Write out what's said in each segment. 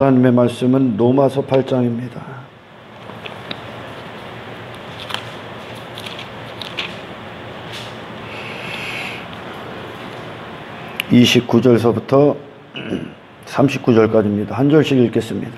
하나님의 말씀은 로마서 8장입니다. 29절서부터 39절까지입니다. 한 절씩 읽겠습니다.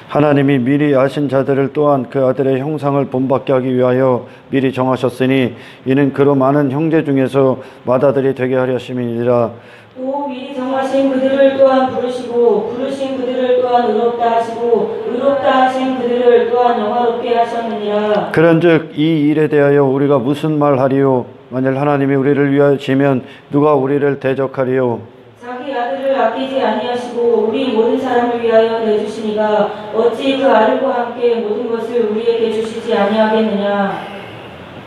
하나님이 미리 아신 자들을 또한 그 아들의 형상을 본받게 하기 위하여 미리 정하셨으니 이는 그로 많은 형제 중에서 맏아들이 되게 하려 하심이니라. 또 미리 정하신 그들을 또한 부르시고 부르신 그들을 또한 의롭다 하시고 의롭다 하신 그들을 또한 영화롭게 하셨느니라. 그런즉 이 일에 대하여 우리가 무슨 말하리요? 만일 하나님이 우리를 위하시면 누가 우리를 대적하리요? 자기 아들을 아끼지 아니하시고 우리 모든 사람을 위하여 내주시니가 어찌 그 아들과 함께 모든 것을 우리에게 주시지 아니하겠느냐.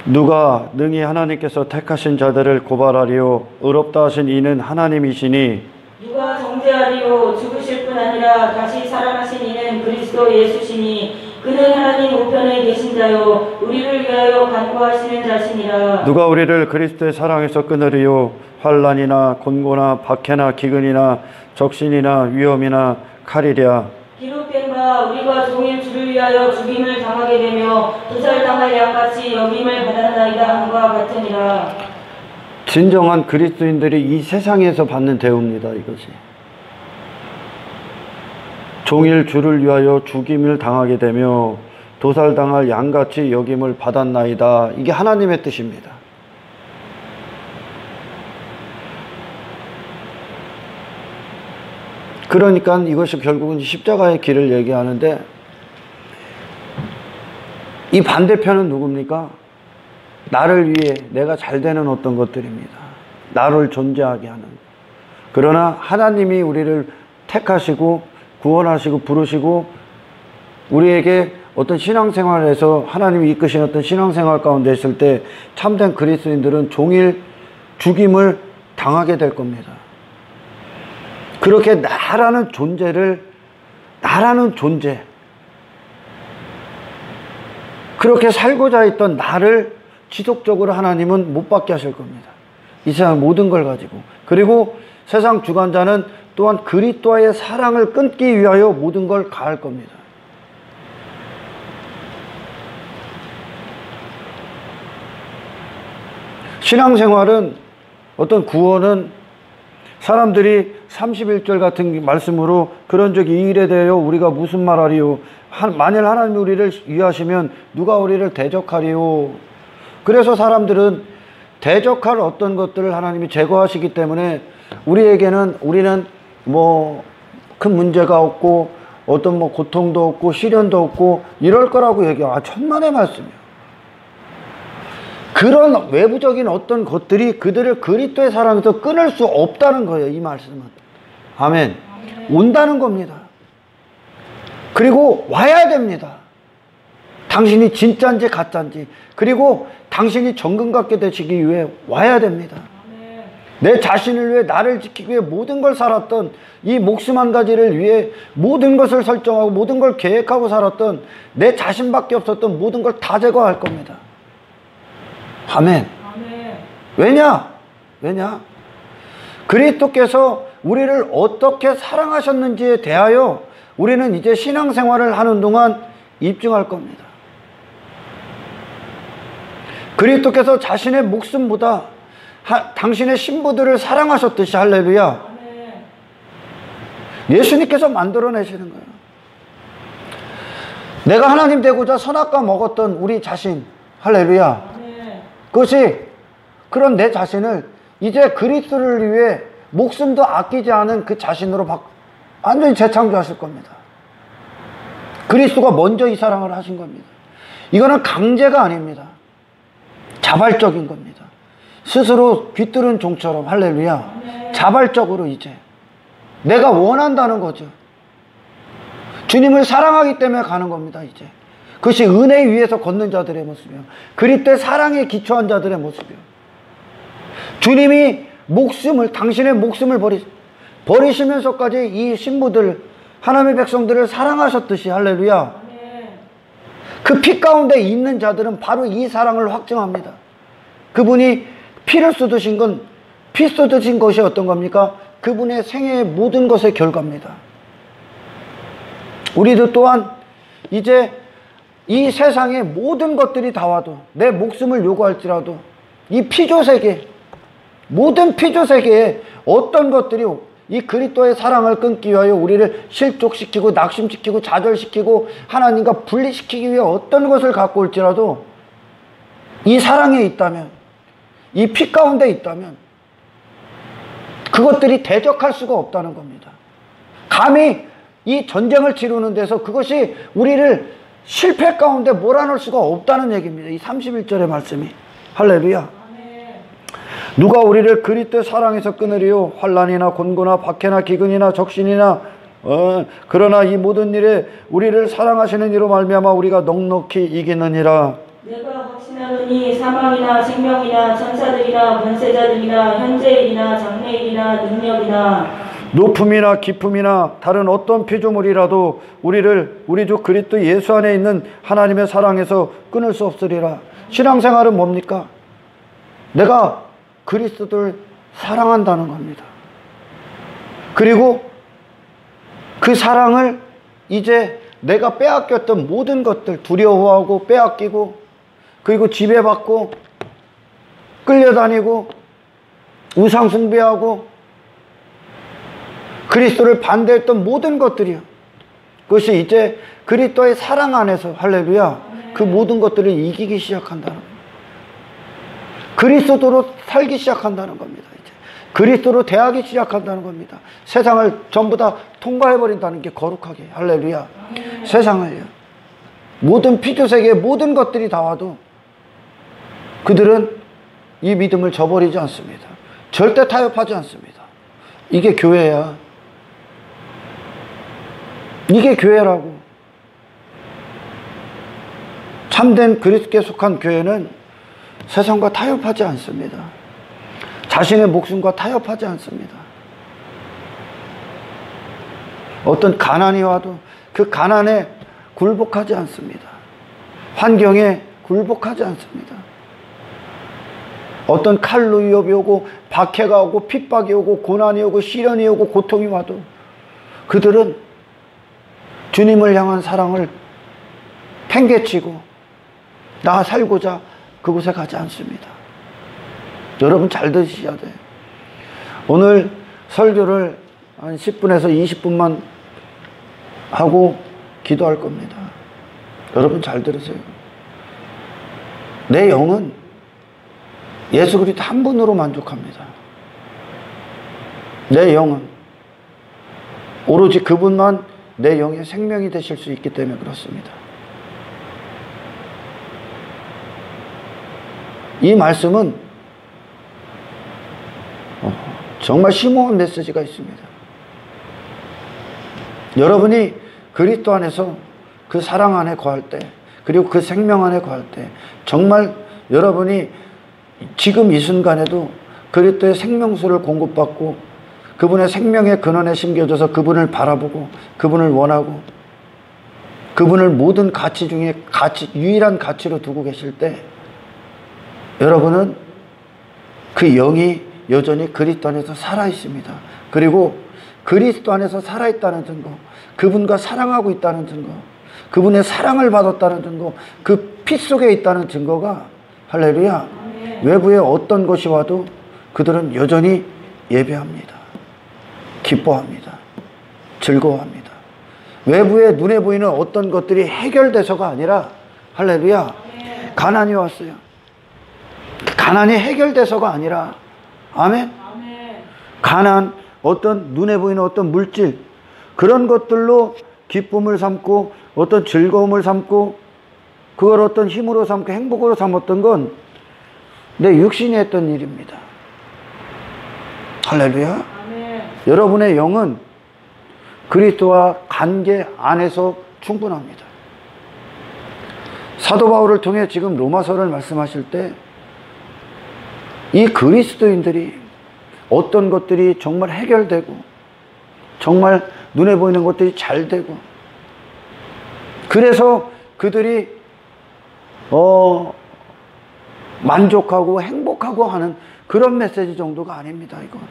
누가 능히 하나님께서 택하신 자들을 고발하리요? 의롭다 하신 이는 하나님이시니 누가 정죄하리요? 죽으실 뿐 아니라 다시 살아나신 이는 그리스도 예수시니 그는 하나님 우편에 계신 자요 우리를 위하여 간구하시는 자시니라. 누가 우리를 그리스도의 사랑에서 끊으리요? 환난이나 곤고나 박해나 기근이나 적신이나 위험이나 칼이랴. 기록된 바 우리가 종일 주를 위하여 죽임을 당하게 되며 도살당할 양같이 여김을 받았나이다 함과 같으니라. 진정한 그리스도인들이 이 세상에서 받는 대우입니다. 이것이 종일 주를 위하여 죽임을 당하게 되며 도살당할 양같이 여김을 받았나이다. 이게 하나님의 뜻입니다. 그러니까 이것이 결국은 십자가의 길을 얘기하는데 이 반대편은 누굽니까? 나를 위해 내가 잘 되는 어떤 것들입니다. 나를 존재하게 하는. 그러나 하나님이 우리를 택하시고 구원하시고 부르시고 우리에게 어떤 신앙생활에서 하나님이 이끄신 어떤 신앙생활 가운데 있을 때 참된 그리스도인들은 종일 죽임을 당하게 될 겁니다. 그렇게 나라는 존재, 그렇게 살고자 했던 나를 지속적으로 하나님은 못 받게 하실 겁니다. 이 세상 모든 걸 가지고. 그리고 세상 주관자는 또한 그리스도와의 사랑을 끊기 위하여 모든 걸 가할 겁니다. 신앙생활은 어떤 구원은 사람들이 31절 같은 말씀으로 그런즉 이 일에 대하여 우리가 무슨 말하리요? 만일 하나님이 우리를 위하시면 누가 우리를 대적하리요? 그래서 사람들은 대적할 어떤 것들을 하나님이 제거하시기 때문에 우리는 뭐 큰 문제가 없고 어떤 뭐 고통도 없고 시련도 없고 이럴 거라고 얘기해요. 천만의 말씀이에요. 그런 외부적인 어떤 것들이 그들을 그리스도의 사랑에서 끊을 수 없다는 거예요. 이 말씀은. 아멘. 온다는 겁니다. 그리고 와야 됩니다. 당신이 진짜인지 가짜인지. 그리고 당신이 정금 갖게 되시기 위해 와야 됩니다. 내 자신을 위해 나를 지키기 위해 모든 걸 살았던 이 목숨 한 가지를 위해 모든 것을 설정하고 모든 걸 계획하고 살았던 내 자신밖에 없었던 모든 걸 다 제거할 겁니다. 아멘. 왜냐? 그리스도께서 우리를 어떻게 사랑하셨는지에 대하여 우리는 이제 신앙생활을 하는 동안 입증할 겁니다. 그리스도께서 자신의 목숨보다 당신의 신부들을 사랑하셨듯이 할렐루야. 예수님께서 만들어내시는 거예요. 내가 하나님 되고자 선악과 먹었던 우리 자신 할렐루야. 그것이 그런 내 자신을 이제 그리스도를 위해 목숨도 아끼지 않은 그 자신으로 완전히 재창조하실 겁니다. 그리스도가 먼저 이 사랑을 하신 겁니다. 이거는 강제가 아닙니다. 자발적인 겁니다. 스스로 귀뚫은 종처럼 할렐루야. 자발적으로 이제 내가 원한다는 거죠. 주님을 사랑하기 때문에 가는 겁니다. 이제 그것이 은혜 위에서 걷는 자들의 모습이요. 그리스도의 사랑에 기초한 자들의 모습이요. 주님이 당신의 목숨을 버리시면서까지 이 신부들, 하나님의 백성들을 사랑하셨듯이 할렐루야. 그 피 가운데 있는 자들은 바로 이 사랑을 확증합니다. 그분이 피 쏟으신 것이 어떤 겁니까? 그분의 생애의 모든 것의 결과입니다. 우리도 또한 이제 이 세상의 모든 것들이 다 와도, 내 목숨을 요구할지라도, 이 피조세계, 모든 피조세계에 어떤 것들이 이 그리스도의 사랑을 끊기 위하여 우리를 실족시키고 낙심시키고 좌절시키고 하나님과 분리시키기 위해 어떤 것을 갖고 올지라도 이 사랑에 있다면, 이 피 가운데 있다면 그것들이 대적할 수가 없다는 겁니다. 감히 이 전쟁을 치르는 데서 그것이 우리를 실패 가운데 몰아넣을 수가 없다는 얘기입니다. 이 31절의 말씀이. 할렐루야. 누가 우리를 그리스도의 사랑에서 끊으리요? 환난이나 곤고나 박해나 기근이나 적신이나 그러나 이 모든 일에 우리를 사랑하시는 이로 말미암아 우리가 넉넉히 이기느니라. 내가 확신하노니 사망이나 생명이나 천사들이나 권세자들이나 현재일이나 장래일이나 능력이나 높음이나 깊음이나 다른 어떤 피조물이라도 우리를 우리 주 그리스도 예수 안에 있는 하나님의 사랑에서 끊을 수 없으리라. 신앙생활은 뭡니까? 내가 그리스도를 사랑한다는 겁니다. 그리고 그 사랑을 이제 내가 빼앗겼던 모든 것들, 두려워하고 빼앗기고 그리고 지배받고 끌려다니고 우상숭배하고 그리스도를 반대했던 모든 것들이요, 그것이 이제 그리스도의 사랑 안에서, 할렐루야, 그 모든 것들을 이기기 시작한다는 겁니다. 그리스도로 살기 시작한다는 겁니다. 이제 그리스도로 대하기 시작한다는 겁니다. 세상을 전부 다 통과해버린다는 게 거룩하게, 할렐루야. 세상을요, 모든 피조세계의 모든 것들이 다 와도 그들은 이 믿음을 저버리지 않습니다. 절대 타협하지 않습니다. 이게 교회야. 이게 교회라고. 참된 그리스도께 속한 교회는 세상과 타협하지 않습니다. 자신의 목숨과 타협하지 않습니다. 어떤 가난이 와도 그 가난에 굴복하지 않습니다. 환경에 굴복하지 않습니다. 어떤 칼로 위협이 오고 박해가 오고 핍박이 오고 고난이 오고 시련이 오고 고통이 와도 그들은 주님을 향한 사랑을 팽개치고 나 살고자 그곳에 가지 않습니다. 여러분 잘 들으셔야 돼요. 오늘 설교를 한 10분에서 20분만 하고 기도할 겁니다. 여러분 잘 들으세요. 내 영은 예수 그리스도 한 분으로 만족합니다. 내 영은 오로지 그분만 내 영의 생명이 되실 수 있기 때문에 그렇습니다. 이 말씀은 정말 심오한 메시지가 있습니다. 여러분이 그리스도 안에서 그 사랑 안에 거할 때, 그리고 그 생명 안에 거할 때 정말 여러분이 지금 이 순간에도 그리스도의 생명수를 공급받고 그분의 생명의 근원에 심겨져서 그분을 바라보고 그분을 원하고 그분을 모든 가치 중에 유일한 가치로 두고 계실 때 여러분은 그 영이 여전히 그리스도 안에서 살아있습니다. 그리고 그리스도 안에서 살아있다는 증거, 그분과 사랑하고 있다는 증거, 그분의 사랑을 받았다는 증거, 그 피 속에 있다는 증거가, 할렐루야, 외부에 어떤 것이 와도 그들은 여전히 예배합니다. 기뻐합니다. 즐거워합니다. 외부에 눈에 보이는 어떤 것들이 해결돼서가 아니라, 할렐루야, 가난이 왔어요. 가난이 해결돼서가 아니라, 아멘? 가난, 어떤 눈에 보이는 어떤 물질, 그런 것들로 기쁨을 삼고 어떤 즐거움을 삼고 그걸 어떤 힘으로 삼고 행복으로 삼았던 건 내 육신이 했던 일입니다. 할렐루야. 여러분의 영은 그리스도와 관계 안에서 충분합니다. 사도 바울을 통해 지금 로마서를 말씀하실 때 이 그리스도인들이 어떤 것들이 정말 해결되고 정말 눈에 보이는 것들이 잘 되고 그래서 그들이 만족하고 행복하고 하는 그런 메시지 정도가 아닙니다. 이건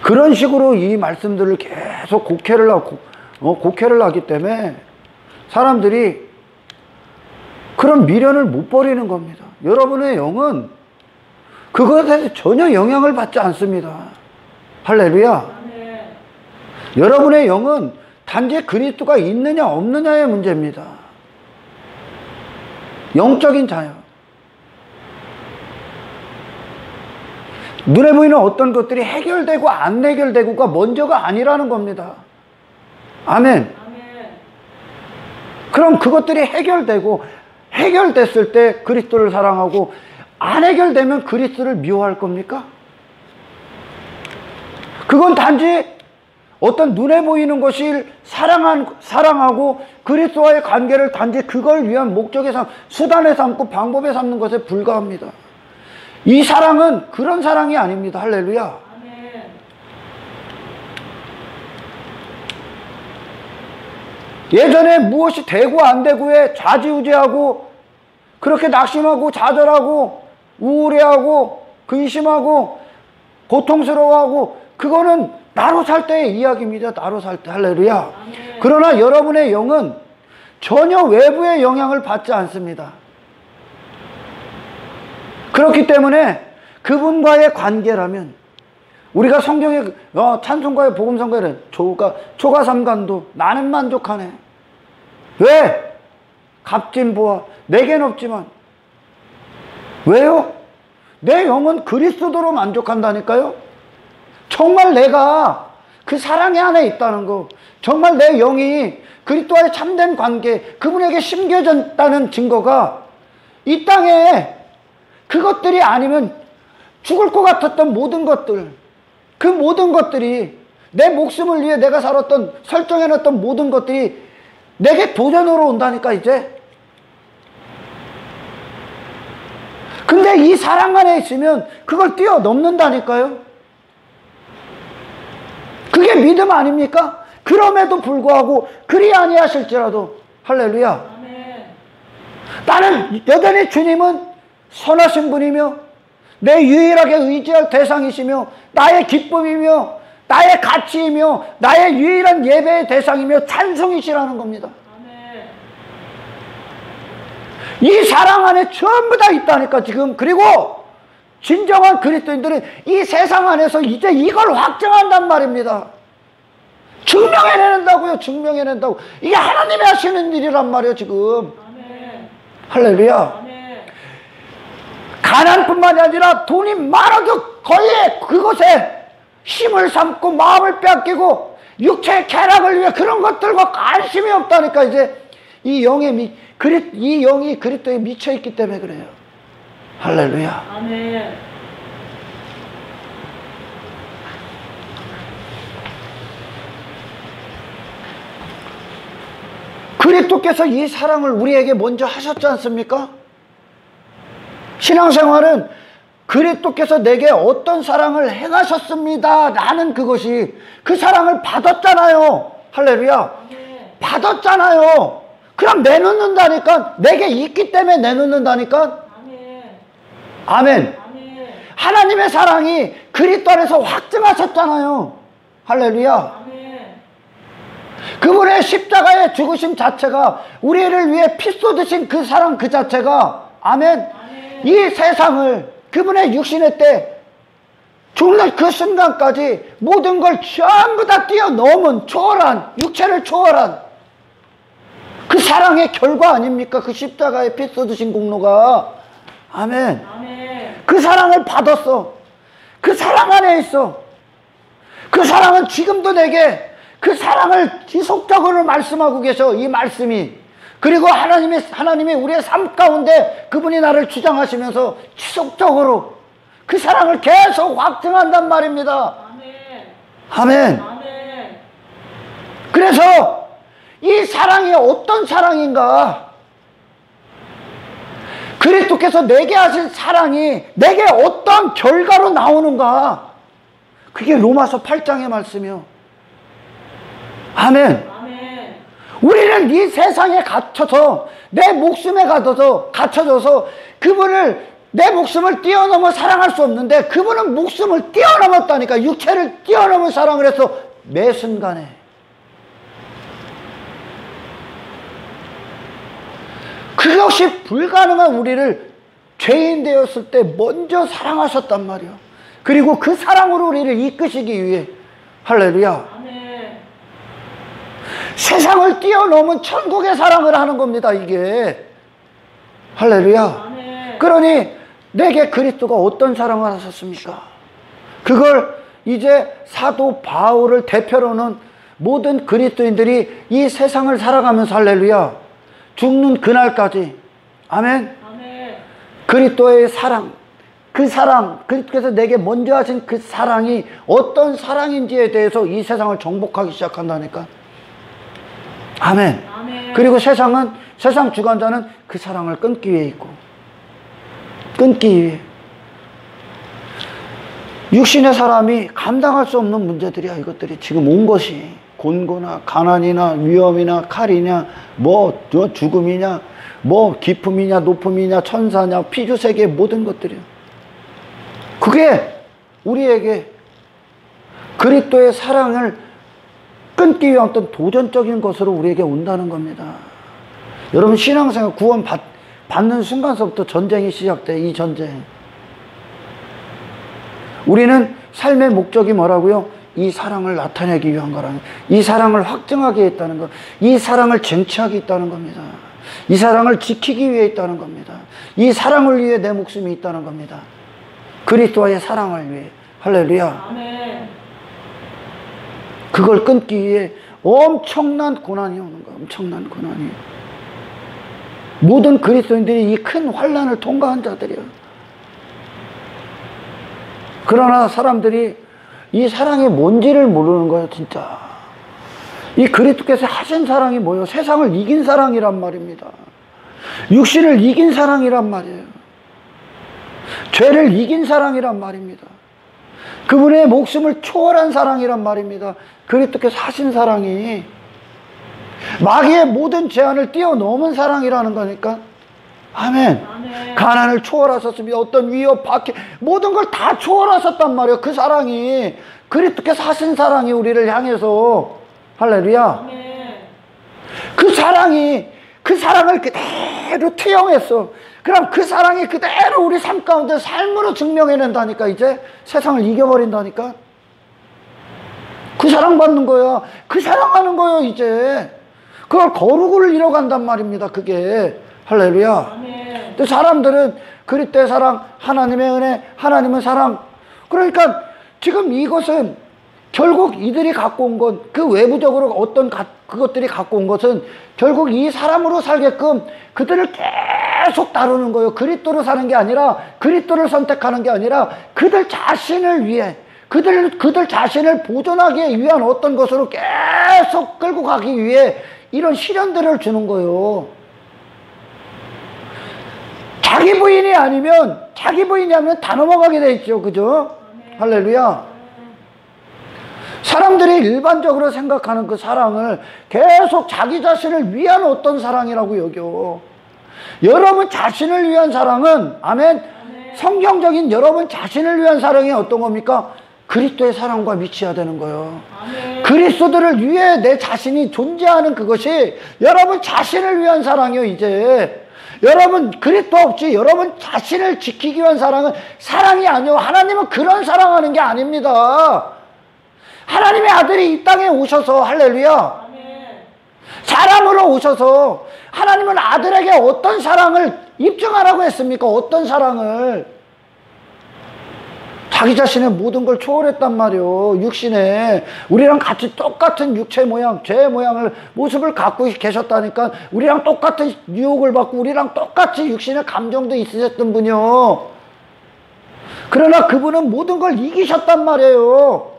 그런 식으로 이 말씀들을 계속 곡해를 하고 곡해를 하기 때문에 사람들이 그런 미련을 못 버리는 겁니다. 여러분의 영은 그것에 전혀 영향을 받지 않습니다. 할렐루야. 아멘. 여러분의 영은 단지 그리스도가 있느냐 없느냐의 문제입니다. 영적인 자유. 눈에 보이는 어떤 것들이 해결되고 안 해결되고가 먼저가 아니라는 겁니다. 아멘. 아멘. 그럼 그것들이 해결됐을 때 그리스도를 사랑하고 안 해결되면 그리스도를 미워할 겁니까? 그건 단지 어떤 눈에 보이는 것을 사랑하고 그리스도와의 관계를 단지 그걸 위한 목적에 수단에 삼고 방법에 삼는 것에 불과합니다. 이 사랑은 그런 사랑이 아닙니다. 할렐루야. 아멘. 예전에 무엇이 되고 안 되고에 좌지우지하고 그렇게 낙심하고 좌절하고 우울해하고 근심하고 고통스러워하고 그거는 나로 살 때의 이야기입니다. 나로 살 때. 할렐루야. 아멘. 그러나 여러분의 영은 전혀 외부의 영향을 받지 않습니다. 그렇기 때문에 그분과의 관계라면 우리가 성경에 찬송가의 복음성가에 초가삼간도 나는 만족하네. 왜? 값진 보아 내겐 없지만. 왜요? 내 영은 그리스도로 만족한다니까요. 정말 내가 그 사랑의 안에 있다는 거, 정말 내 영이 그리스도와의 참된 관계, 그분에게 심겨졌다는 증거가 이 땅에 그것들이 아니면 죽을 것 같았던 모든 것들, 그 모든 것들이 내 목숨을 위해 내가 살았던 설정해놨던 모든 것들이 내게 도전으로 온다니까 이제. 근데 이 사랑 안에 있으면 그걸 뛰어넘는다니까요. 그게 믿음 아닙니까? 그럼에도 불구하고 그리 아니하실지라도 할렐루야. 아멘. 나는 여전히 주님은 선하신 분이며 내 유일하게 의지할 대상이시며 나의 기쁨이며 나의 가치이며 나의 유일한 예배의 대상이며 찬송이시라는 겁니다. 아멘. 이 사랑 안에 전부 다 있다니까 지금. 그리고 진정한 그리스도인들은 이 세상 안에서 이제 이걸 확증한단 말입니다. 증명해낸다고요. 증명해낸다고. 이게 하나님이 하시는 일이란 말이에요 지금. 아멘. 할렐루야. 아멘. 가난뿐만이 아니라 돈이 많아도 거의 그것에 힘을 삼고 마음을 뺏기고 육체의 쾌락을 위해 그런 것들과 관심이 없다니까 이제 이 영이 그리스도에 미쳐있기 때문에 그래요. 할렐루야. 아멘. 그리스도께서 이 사랑을 우리에게 먼저 하셨지 않습니까? 신앙생활은 그리스도께서 내게 어떤 사랑을 행하셨습니다 라는 그것이 그 사랑을 받았잖아요. 할렐루야. 아멘. 받았잖아요. 그럼 내놓는다니까. 내게 있기 때문에 내놓는다니까. 아멘. 아멘. 아멘. 하나님의 사랑이 그리스도 안에서 확증하셨잖아요. 할렐루야. 아멘. 그분의 십자가의 죽으심 자체가 우리를 위해 피 쏟으신 그 사랑 그 자체가 아멘. 아멘. 이 세상을 그분의 육신의 때 죽는 그 순간까지 모든 걸 전부 다 뛰어넘은 초월한 육체를 초월한 그 사랑의 결과 아닙니까? 그 십자가에 피 쏟으신 공로가. 아멘. 아멘. 그 사랑을 받았어. 그 사랑 안에 있어. 그 사랑은 지금도 내게 그 사랑을 지속적으로 말씀하고 계셔. 이 말씀이. 그리고 하나님이 우리의 삶 가운데 그분이 나를 주장하시면서 지속적으로 그 사랑을 계속 확증한단 말입니다. 아멘. 아멘. 아멘. 그래서 이 사랑이 어떤 사랑인가? 그리스도께서 내게 하신 사랑이 내게 어떤 결과로 나오는가? 그게 로마서 8장의 말씀이요. 아멘. 아멘. 우리는 이 세상에 갇혀서 내 목숨에 갇혀져서 그분을 내 목숨을 뛰어넘어 사랑할 수 없는데 그분은 목숨을 뛰어넘었다니까. 육체를 뛰어넘은 사랑을 해서 매 순간에 그 역시 불가능한 우리를 죄인 되었을 때 먼저 사랑하셨단 말이요. 그리고 그 사랑으로 우리를 이끄시기 위해 할렐루야. 아멘. 세상을 뛰어넘은 천국의 사랑을 하는 겁니다, 이게. 할렐루야. 아멘. 그러니 내게 그리스도가 어떤 사랑을 하셨습니까? 그걸 이제 사도 바울을 대표로는 모든 그리스도인들이 이 세상을 살아가면서 할렐루야, 죽는 그날까지, 아멘, 아멘. 그리스도의 사랑, 그 사랑, 그리스도께서 내게 먼저 하신 그 사랑이 어떤 사랑인지에 대해서 이 세상을 정복하기 시작한다니까. 아멘. 아멘. 그리고 세상 주관자는 그 사랑을 끊기 위해 있고, 끊기 위해. 육신의 사람이 감당할 수 없는 문제들이야, 이것들이. 지금 온 것이 곤고나 가난이나 위험이나 칼이냐, 뭐 죽음이냐, 뭐 기품이냐 높음이냐 천사냐 피주세계의 모든 것들이요. 그게 우리에게 그리스도의 사랑을 끊기 위한 어떤 도전적인 것으로 우리에게 온다는 겁니다. 여러분, 신앙생활 구원 받는 순간서부터 전쟁이 시작돼. 이 전쟁. 우리는 삶의 목적이 뭐라고요? 이 사랑을 나타내기 위한 거라는, 이 사랑을 확증하기 위해 있다는 것, 이 사랑을 쟁취하기 있다는 겁니다. 이 사랑을 지키기 위해 있다는 겁니다. 이 사랑을 위해 내 목숨이 있다는 겁니다. 그리스도와의 사랑을 위해. 할렐루야. 아멘. 그걸 끊기 위해 엄청난 고난이 오는 거야. 엄청난 고난이. 모든 그리스도인들이 이 큰 환난을 통과한 자들이야. 그러나 사람들이 이 사랑이 뭔지를 모르는 거예요, 진짜. 이 그리스도께서 하신 사랑이 뭐예요? 세상을 이긴 사랑이란 말입니다. 육신을 이긴 사랑이란 말이에요. 죄를 이긴 사랑이란 말입니다. 그분의 목숨을 초월한 사랑이란 말입니다. 그리스도께서 하신 사랑이 마귀의 모든 제한을 뛰어넘은 사랑이라는 거니까. 아멘. 아멘. 가난을 초월하셨습니다. 어떤 위협, 박해, 모든 걸 다 초월하셨단 말이에요. 그 사랑이, 그리스도께서 하신 사랑이 우리를 향해서. 할렐루야. 아멘. 그 사랑을 그대로 투영했어. 그럼 그 사랑이 그대로 우리 삶 가운데 삶으로 증명해낸다니까. 이제 세상을 이겨버린다니까. 그 사랑 받는 거야. 그 사랑하는 거예요, 이제. 그걸 거룩을 이뤄간단 말입니다, 그게. 할렐루야. 아멘. 근데 사람들은 그리스도의 사랑, 하나님의 은혜, 하나님의 사랑. 그러니까 지금 이것은 결국 이들이 갖고 온 건, 그 외부적으로 어떤 그것들이 갖고 온 것은 결국 이 사람으로 살게끔 그들을 계속 다루는 거예요. 그리스도로 사는 게 아니라, 그리스도를 선택하는 게 아니라 그들 자신을 위해, 그들 자신을 보존하기 위한 어떤 것으로 계속 끌고 가기 위해 이런 시련들을 주는 거예요. 자기 부인이 아니면 다 넘어가게 돼 있죠. 그죠? 아멘. 할렐루야. 사람들이 일반적으로 생각하는 그 사랑을 계속 자기 자신을 위한 어떤 사랑이라고 여겨. 여러분 자신을 위한 사랑은, 아멘, 성경적인 여러분 자신을 위한 사랑이 어떤 겁니까? 그리스도의 사랑과 미치어야 되는 거예요. 아멘. 그리스도를 위해 내 자신이 존재하는 그것이 여러분 자신을 위한 사랑이요. 이제 여러분 그리스도 없이 여러분 자신을 지키기 위한 사랑은 사랑이 아니요. 하나님은 그런 사랑하는 게 아닙니다. 하나님의 아들이 이 땅에 오셔서, 할렐루야, 아멘. 사람으로 오셔서 하나님은 아들에게 어떤 사랑을 입증하라고 했습니까? 어떤 사랑을? 자기 자신의 모든 걸 초월했단 말이요. 육신에 우리랑 같이 똑같은 육체 모양, 죄의 모양을, 모습을 갖고 계셨다니까. 우리랑 똑같은 유혹을 받고 우리랑 똑같이 육신의 감정도 있으셨던 분이요. 그러나 그분은 모든 걸 이기셨단 말이에요.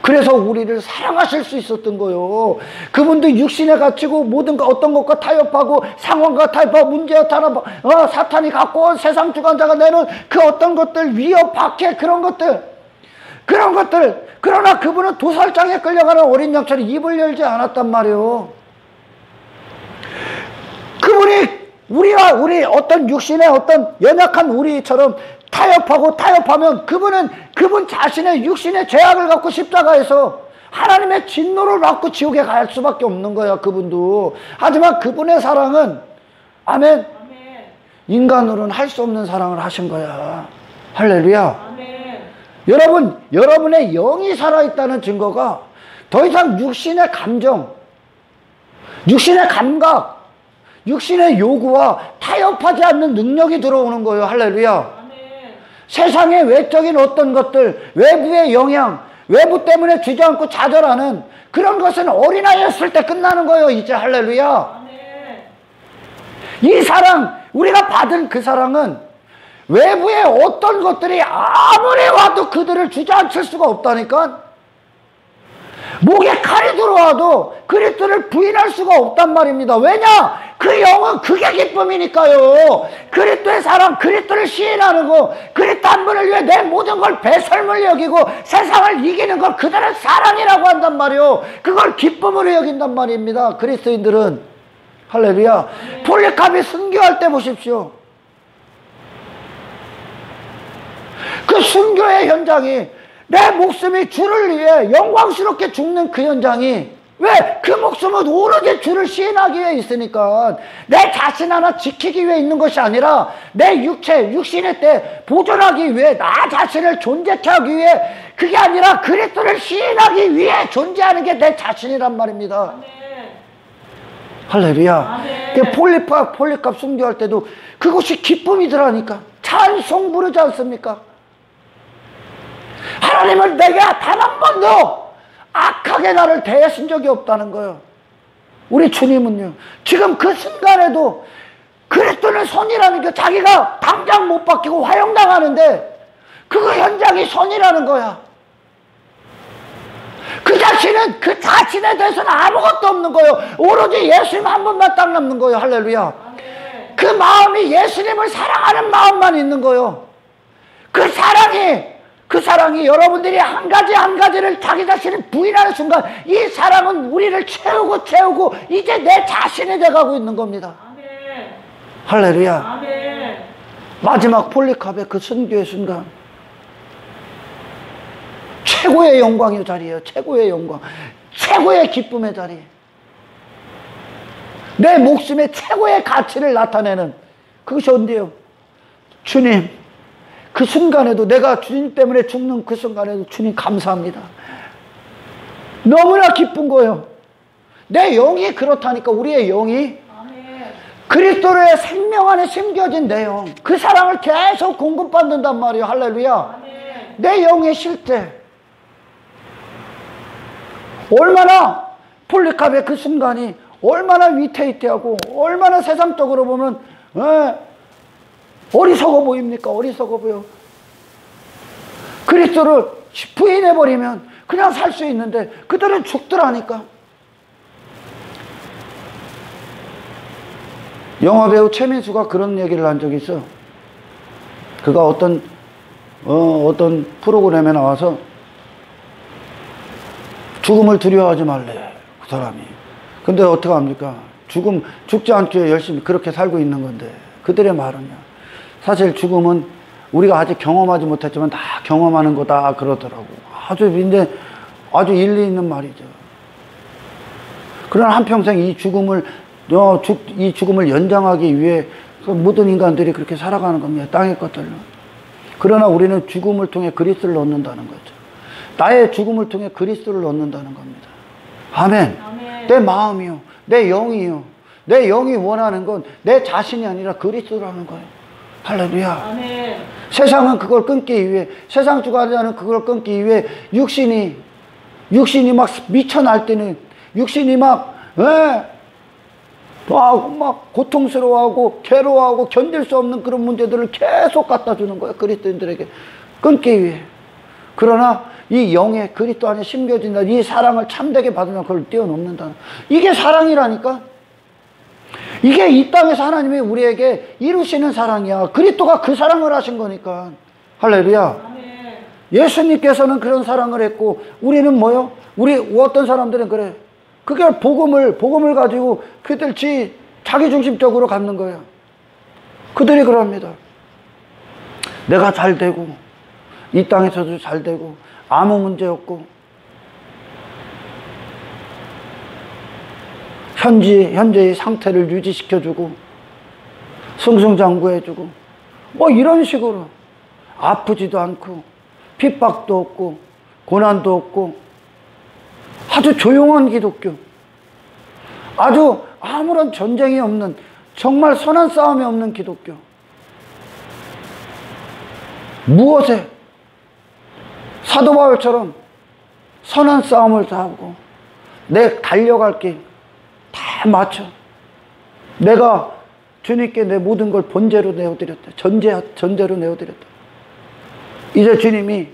그래서 우리를 사랑하실 수 있었던 거예요. 그분도 육신에 갇히고 모든 것, 어떤 것과 타협하고 상황과 타협하고 문제와 타협하고 사탄이 갖고 온 세상 주관자가 내는 그 어떤 것들, 위협, 박해, 그런 것들. 그러나 그분은 도살장에 끌려가는 어린 양처럼 입을 열지 않았단 말이에요. 그분이 우리 어떤 육신의 어떤 연약한 우리처럼 타협하면 그분 자신의 육신의 죄악을 갖고 십자가에서 하나님의 진노를 받고 지옥에 갈 수밖에 없는 거야, 그분도. 하지만 그분의 사랑은 아멘. 아멘. 인간으로는 할 수 없는 사랑을 하신 거야. 할렐루야. 아멘. 여러분, 여러분의 영이 살아있다는 증거가 더 이상 육신의 감정, 육신의 감각, 육신의 요구와 타협하지 않는 능력이 들어오는 거예요. 할렐루야. 아멘. 세상의 외적인 어떤 것들, 외부의 영향, 외부 때문에 주저앉고 좌절하는 그런 것은 어린아이였을 때 끝나는 거예요. 이제. 할렐루야. 아멘. 이 사랑, 우리가 받은 그 사랑은 외부의 어떤 것들이 아무리 와도 그들을 주저앉힐 수가 없다니까. 목에 칼이 들어와도 그리스도를 부인할 수가 없단 말입니다. 왜냐? 그 영은 그게 기쁨이니까요. 그리스도의 사랑, 그리스도를 시인하는 거, 그리스도 한 분을 위해 내 모든 걸 배설물 여기고 세상을 이기는 걸 그들은 사랑이라고 한단 말이요. 그걸 기쁨으로 여긴단 말입니다. 그리스도인들은. 할렐루야. 폴리캅이 순교할 때 보십시오. 그 순교의 현장이, 내 목숨이 주를 위해 영광스럽게 죽는 그 현장이, 왜? 그 목숨은 오로지 주를 시인하기 위해 있으니까, 내 자신 하나 지키기 위해 있는 것이 아니라 내 육체, 육신의 때 보존하기 위해, 나 자신을 존재케 하기 위해, 그게 아니라 그리스도를 시인하기 위해 존재하는 게 내 자신이란 말입니다. 아멘. 할렐루야. 아멘. 폴리캅 순교할 때도 그것이 기쁨이더라니까. 찬송 부르지 않습니까? 하나님은 내가 단 한 번도 악하게 나를 대하신 적이 없다는 거예요. 우리 주님은요, 지금 그 순간에도 그리스도는 선이라는 게, 자기가 당장 못 박히고 화형당하는데 그 현장이 선이라는 거야. 그 자신은, 그 자신에 대해서는 아무것도 없는 거예요. 오로지 예수님 한 분만 딱 남는 거예요. 할렐루야. 아멘. 그 마음이 예수님을 사랑하는 마음만 있는 거예요. 그 사랑이 여러분들이 한 가지 한 가지를 자기 자신을 부인하는 순간, 이 사랑은 우리를 채우고 이제 내 자신이 돼가고 있는 겁니다. 아멘. 할렐루야. 아멘. 마지막 폴리캅의 그 순교의 순간, 최고의 영광의 자리예요. 최고의 영광, 최고의 기쁨의 자리, 내 목숨의 최고의 가치를 나타내는 그것이 언제요? 주님, 그 순간에도, 내가 주님 때문에 죽는 그 순간에도 주님 감사합니다. 너무나 기쁜 거예요. 내 영이 그렇다니까. 우리의 영이 아멘. 그리스도의 생명 안에 심겨진 내 영, 그 사랑을 계속 공급받는단 말이에요. 할렐루야. 아멘. 내 영의 실제, 얼마나 폴리캅의 그 순간이 얼마나 위태위태하고 얼마나 세상적으로 보면 어리석어 보입니까? 어리석어 보여. 그리스도를 부인해버리면 그냥 살 수 있는데 그들은 죽더라니까. 영화배우 최민수가 그런 얘기를 한 적이 있어. 그가 어떤 프로그램에 나와서 죽음을 두려워하지 말래, 그 사람이. 근데 어떡합니까? 죽지 않기 위해 열심히 그렇게 살고 있는 건데, 그들의 말은요, 사실 죽음은 우리가 아직 경험하지 못했지만 다 경험하는 거다 그러더라고. 아주 일리 있는 말이죠. 그러나 한평생 이 죽음을 연장하기 위해 모든 인간들이 그렇게 살아가는 겁니다. 땅의 것들로. 그러나 우리는 죽음을 통해 그리스도를 얻는다는 거죠. 나의 죽음을 통해 그리스도를 얻는다는 겁니다. 아멘. 아멘. 내 마음이요, 내 영이요, 내 영이 원하는 건 내 자신이 아니라 그리스도라는 거예요. 할렐루야. 아멘. 세상은 그걸 끊기 위해, 세상 주관자는 그걸 끊기 위해 육신이 막 미쳐 날뛰는, 육신이 막 고통스러워하고 괴로워하고 견딜 수 없는 그런 문제들을 계속 갖다 주는 거예요. 그리스도인들에게 끊기 위해. 그러나 이 영의 그리스도 안에 심겨진다, 이 사랑을 참되게 받으면 그걸 뛰어넘는다. 이게 사랑이라니까. 이게 이 땅에서 하나님이 우리에게 이루시는 사랑이야. 그리스도가 그 사랑을 하신 거니까. 할렐루야. 아멘. 예수님께서는 그런 사랑을 했고, 우리는 뭐요? 우리 어떤 사람들은 그래. 그게 복음을 가지고 그들 자기중심적으로 갖는 거예요. 그들이 그럽니다. 내가 잘 되고, 이 땅에서도 잘 되고, 아무 문제 없고, 현재의 상태를 유지시켜주고, 승승장구해주고 뭐 이런 식으로 아프지도 않고 핍박도 없고 고난도 없고 아주 조용한 기독교, 아주 아무런 전쟁이 없는 정말 선한 싸움이 없는 기독교. 무엇에 사도 바울처럼 선한 싸움을 싸우고 내 달려갈 길 다 맞춰 내가 주님께 내 모든 걸 번제로 내어드렸다. 전제로 내어드렸다. 이제 주님이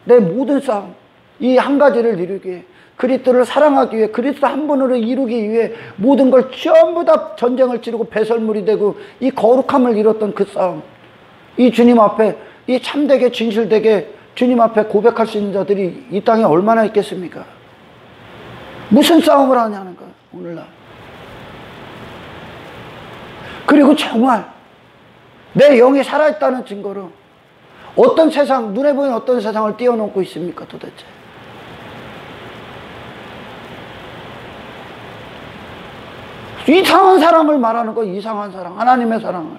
내 모든 싸움 이 한 가지를 이루기 위해 그리스도를 사랑하기 위해 그리스도 한 분으로 이루기 위해 모든 걸 전부 다 전쟁을 치르고 배설물이 되고 이 거룩함을 이뤘던 그 싸움, 이 주님 앞에 이 참되게 진실되게 주님 앞에 고백할 수 있는 자들이 이 땅에 얼마나 있겠습니까? 무슨 싸움을 하냐는 거야 오늘날. 그리고 정말 내 영이 살아있다는 증거로 어떤 세상, 눈에 보이는 어떤 세상을 뛰어넘고 있습니까 도대체? 이상한 사랑을 말하는 거, 이상한 사랑, 하나님의 사랑을.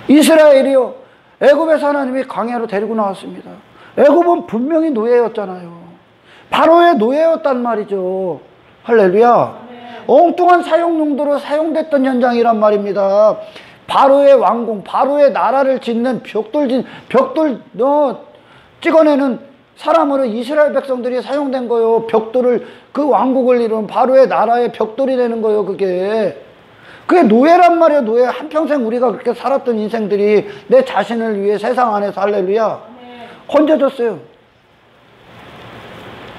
이스라엘이요, 애굽에서 하나님이 광야로 데리고 나왔습니다. 애굽은 분명히 노예였잖아요. 바로의 노예였단 말이죠. 할렐루야. 엉뚱한 사용용도로 사용됐던 현장이란 말입니다. 바로의 왕궁, 바로의 나라를 짓는 벽돌 찍어내는 사람으로 이스라엘 백성들이 사용된 거요. 벽돌을, 그 왕국을 이룬 바로의 나라의 벽돌이 되는 거요. 그게 노예란 말이에요. 노예. 한평생 우리가 그렇게 살았던 인생들이 내 자신을 위해 세상 안에서 할렐루야 헌져졌어요.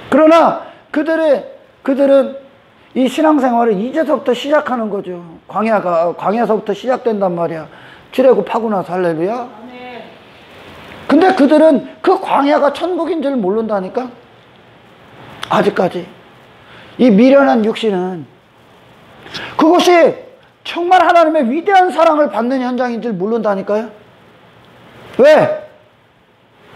그러나 그들은 이 신앙생활을 이제서부터 시작하는 거죠. 광야서부터 시작된단 말이야. 출애굽하고 나서 할렐루야. 근데 그들은 그 광야가 천국인 줄 모른다니까. 아직까지 이 미련한 육신은 그것이 정말 하나님의 위대한 사랑을 받는 현장인 줄 모른다니까요. 왜?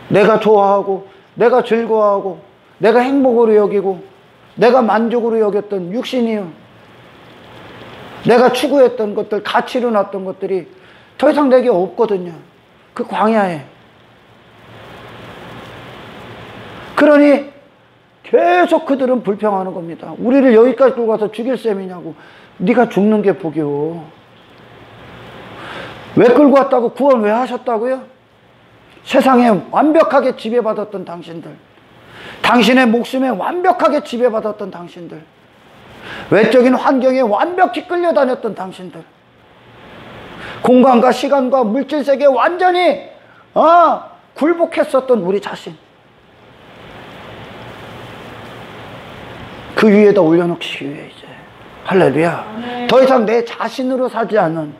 내가 좋아하고 내가 즐거워하고 내가 행복으로 여기고 내가 만족으로 여겼던 육신이요, 내가 추구했던 것들, 가치로 놨던 것들이 더 이상 내게 없거든요. 그 광야에. 그러니 계속 그들은 불평하는 겁니다. 우리를 여기까지 끌고 가서 죽일 셈이냐고. 네가 죽는 게 복이요. 왜 끌고 왔다고? 구원 왜 하셨다고요? 세상에 완벽하게 지배받았던 당신들, 당신의 목숨에 완벽하게 지배받았던 당신들, 외적인 환경에 완벽히 끌려다녔던 당신들, 공간과 시간과 물질세계에 완전히 굴복했었던 우리 자신, 그 위에다 올려놓기 위해 이제 할렐루야. 더 이상 내 자신으로 사지 않는,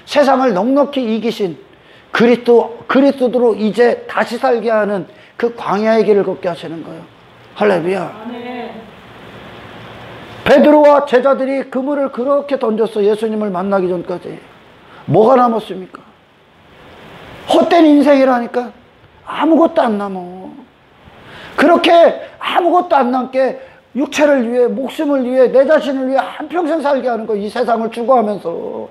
세상을 넉넉히 이기신 그리스도로 이제 다시 살게 하는 그 광야의 길을 걷게 하시는 거예요. 할렐루야. 베드로와 제자들이 그물을 그렇게 던졌어. 예수님을 만나기 전까지. 뭐가 남았습니까? 헛된 인생이라니까. 아무것도 안 남어. 그렇게 아무것도 안 남게 육체를 위해, 목숨을 위해, 내 자신을 위해 한평생 살게 하는 거, 이 세상을 추구하면서.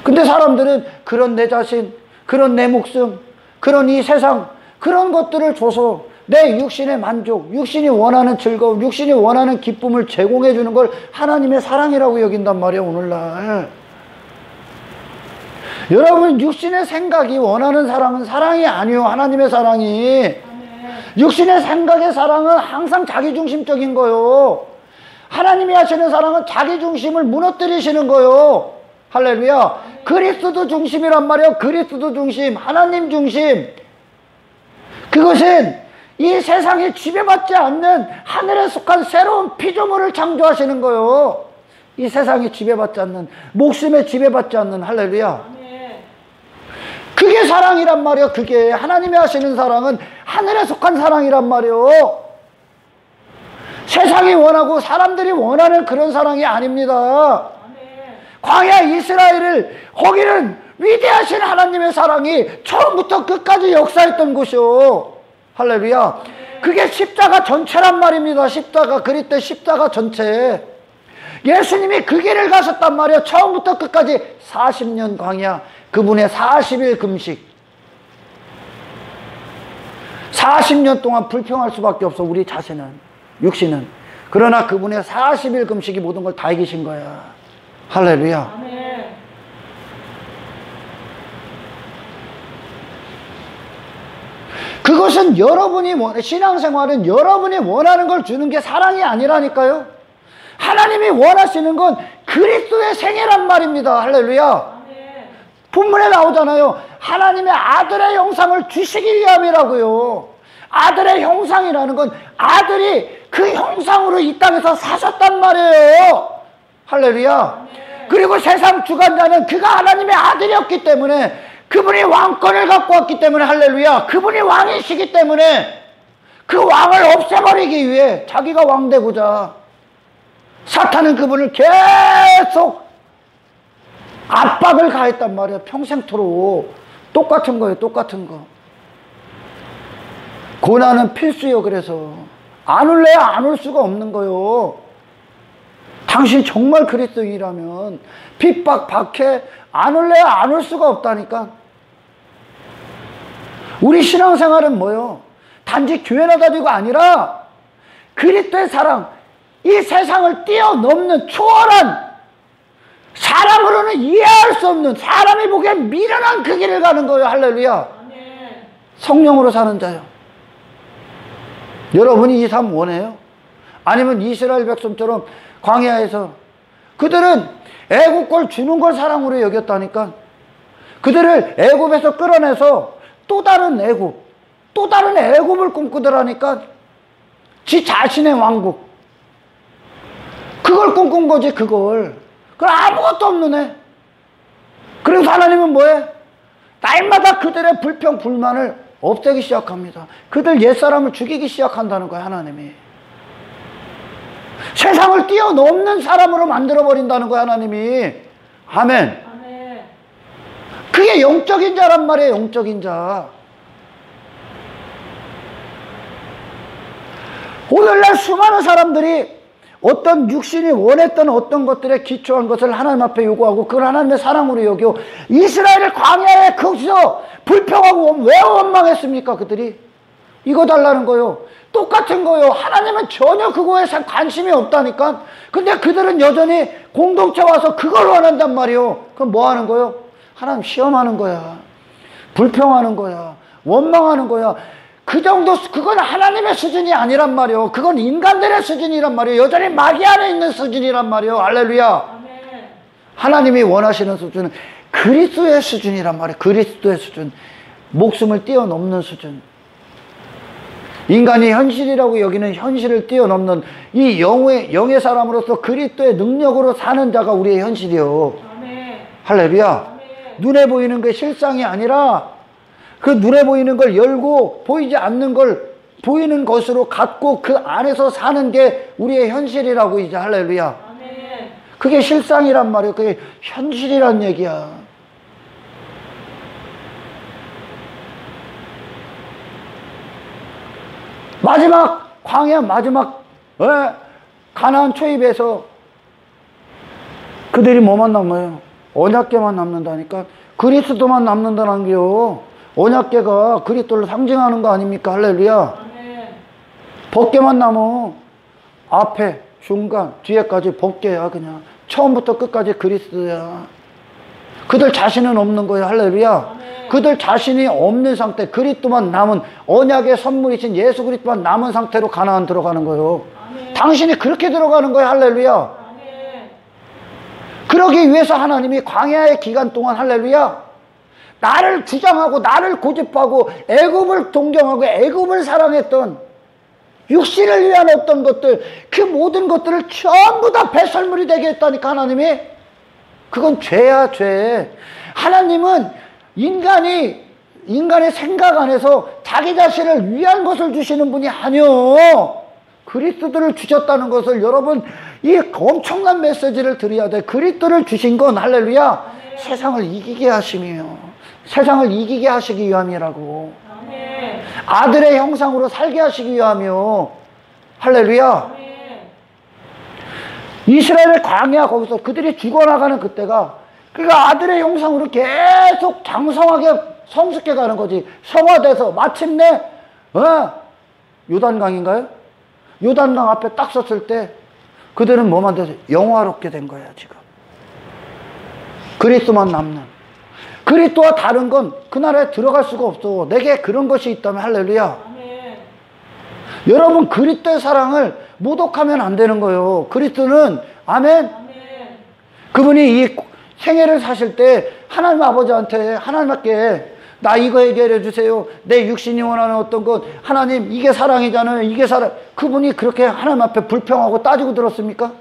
근데 사람들은 그런 내 자신, 그런 내 목숨, 그런 이 세상, 그런 것들을 줘서 내 육신의 만족, 육신이 원하는 즐거움, 육신이 원하는 기쁨을 제공해 주는 걸 하나님의 사랑이라고 여긴단 말이에요, 오늘날. 여러분, 육신의 생각이 원하는 사랑은 사랑이 아니에요. 하나님의 사랑이. 육신의 생각의 사랑은 항상 자기중심적인 거요. 하나님이 하시는 사랑은 자기중심을 무너뜨리시는 거요. 할렐루야. 그리스도 중심이란 말이에요. 그리스도 중심, 하나님 중심. 그것은 이 세상에 지배받지 않는 하늘에 속한 새로운 피조물을 창조하시는 거요. 이 세상에 지배받지 않는, 목숨에 지배받지 않는, 할렐루야. 그게 사랑이란 말이에요. 그게 하나님이 하시는 사랑은 하늘에 속한 사랑이란 말이에요. 세상이 원하고 사람들이 원하는 그런 사랑이 아닙니다. 광야 이스라엘을, 거기는 위대하신 하나님의 사랑이 처음부터 끝까지 역사했던 곳이요. 할렐루야. 그게 십자가 전체란 말입니다. 십자가, 그리스도의 십자가 전체. 예수님이 그 길을 가셨단 말이에요. 처음부터 끝까지 40년 광야, 그분의 40일 금식. 40년 동안 불평할 수밖에 없어, 우리 자신은, 육신은. 그러나 그분의 40일 금식이 모든 걸 다 이기신 거야. 할렐루야. 아멘. 그것은 여러분이 신앙생활은 여러분이 원하는 걸 주는 게 사랑이 아니라니까요. 하나님이 원하시는 건 그리스도의 생애란 말입니다. 할렐루야. 본문에 나오잖아요. 하나님의 아들의 형상을 주시기 위함이라고요. 아들의 형상이라는 건 아들이 그 형상으로 이 땅에서 사셨단 말이에요. 할렐루야. 그리고 세상 주관자는 그가 하나님의 아들이었기 때문에, 그분이 왕권을 갖고 왔기 때문에, 할렐루야, 그분이 왕이시기 때문에 그 왕을 없애버리기 위해 자기가 왕 되고자 사탄은 그분을 계속 압박을 가했단 말이에요. 평생토록. 똑같은 거예요. 똑같은 거. 고난은 필수요. 그래서 안 올래야 안 올 수가 없는 거요. 당신 정말 그리스도인이라면 핍박, 박해 안 올래야 안 올 수가 없다니까. 우리 신앙생활은 뭐요? 단지 교회나 다니고 아니라 그리스도의 사랑, 이 세상을 뛰어넘는 초월한, 사람으로는 이해할 수 없는, 사람이 보기엔 미련한 그 길을 가는 거예요. 할렐루야. 성령으로 사는 자요. 여러분이 이 삶 원해요? 아니면 이스라엘 백성처럼 광야에서 그들은 애국 걸 주는 걸 사랑으로 여겼다니까. 그들을 애굽에서 끌어내서 또 다른 애굽, 또 다른 애굽을 꿈꾸더라니까. 지 자신의 왕국, 그걸 꿈꾼 거지. 그걸 아무것도 없는 애. 그래서 하나님은 뭐해? 날마다 그들의 불평 불만을 없애기 시작합니다. 그들 옛사람을 죽이기 시작한다는 거야. 하나님이 세상을 뛰어넘는 사람으로 만들어버린다는 거야. 하나님이. 아멘. 아멘. 그게 영적인 자란 말이에요. 영적인 자. 오늘날 수많은 사람들이 어떤 육신이 원했던 어떤 것들에 기초한 것을 하나님 앞에 요구하고 그걸 하나님의 사랑으로 여겨 이스라엘을 광야에 거기서 불평하고 왜 원망했습니까? 그들이 이거 달라는 거요. 똑같은 거요. 하나님은 전혀 그거에 관심이 없다니까. 근데 그들은 여전히 공동체 와서 그걸 원한단 말이요. 그럼 뭐 하는 거요? 하나님 시험하는 거야. 불평하는 거야. 원망하는 거야. 그 정도, 그건 하나님의 수준이 아니란 말이요. 그건 인간들의 수준이란 말이요. 여전히 마귀 안에 있는 수준이란 말이요. 할렐루야. 아멘. 하나님이 원하시는 수준은 그리스도의 수준이란 말이에요. 그리스도의 수준. 목숨을 뛰어넘는 수준. 인간이 현실이라고 여기는 현실을 뛰어넘는 이 영의 사람으로서 그리스도의 능력으로 사는 자가 우리의 현실이요. 아멘. 할렐루야. 아멘. 눈에 보이는 게 실상이 아니라 그 눈에 보이는 걸 열고 보이지 않는 걸 보이는 것으로 갖고 그 안에서 사는 게 우리의 현실이라고 이제. 할렐루야. 아멘. 그게 실상이란 말이에요. 그게 현실이란 얘기야. 마지막 광야 마지막 가나안 초입에서 그들이 뭐만 남아요? 언약궤만 남는다니까. 그리스도만 남는다는 게요. 언약궤가 그리스도를 상징하는 거 아닙니까? 할렐루야. 아멘. 법궤만 남어. 앞에 중간 뒤에까지 법궤야. 그냥 처음부터 끝까지 그리스도야. 그들 자신은 없는 거예요. 할렐루야. 아멘. 그들 자신이 없는 상태, 그리스도만 남은, 언약의 선물이신 예수 그리스도만 남은 상태로 가나안 들어가는 거예요. 아멘. 당신이 그렇게 들어가는 거예요. 할렐루야. 아멘. 그러기 위해서 하나님이 광야의 기간 동안, 할렐루야, 나를 주장하고 나를 고집하고 애굽을 동경하고 애굽을 사랑했던 육신을 위한 어떤 것들, 그 모든 것들을 전부 다 배설물이 되게 했다니까. 하나님이. 그건 죄야, 죄. 하나님은 인간의 생각 안에서 자기 자신을 위한 것을 주시는 분이 아니요. 그리스도를 주셨다는 것을 여러분, 이 엄청난 메시지를 드려야 돼. 그리스도를 주신 건, 할렐루야, 세상을 이기게 하심이요. 세상을 이기게 하시기 위함이라고. 아멘. 아들의 형상으로 살게 하시기 위함이요. 할렐루야. 아멘. 이스라엘의 광야 거기서 그들이 죽어나가는 그때가, 그러니까 아들의 형상으로 계속 장성하게 성숙해 가는 거지. 성화돼서 마침내 요단강인가요? 요단강 앞에 딱 섰을 때 그들은 뭐만 돼서 영화롭게 된 거야 지금. 그리스도만 남는. 그리스도와 다른 건 그 나라에 들어갈 수가 없어. 내게 그런 것이 있다면 할렐루야. 아멘. 여러분 그리스도의 사랑을 모독하면 안 되는 거예요. 그리스도는 아멘. 아멘. 그분이 이 생애를 사실 때 하나님 아버지한테 하나님께 나 이거 해결해 주세요. 내 육신이 원하는 어떤 것, 하나님 이게 사랑이잖아요. 이게 사랑. 그분이 그렇게 하나님 앞에 불평하고 따지고 들었습니까?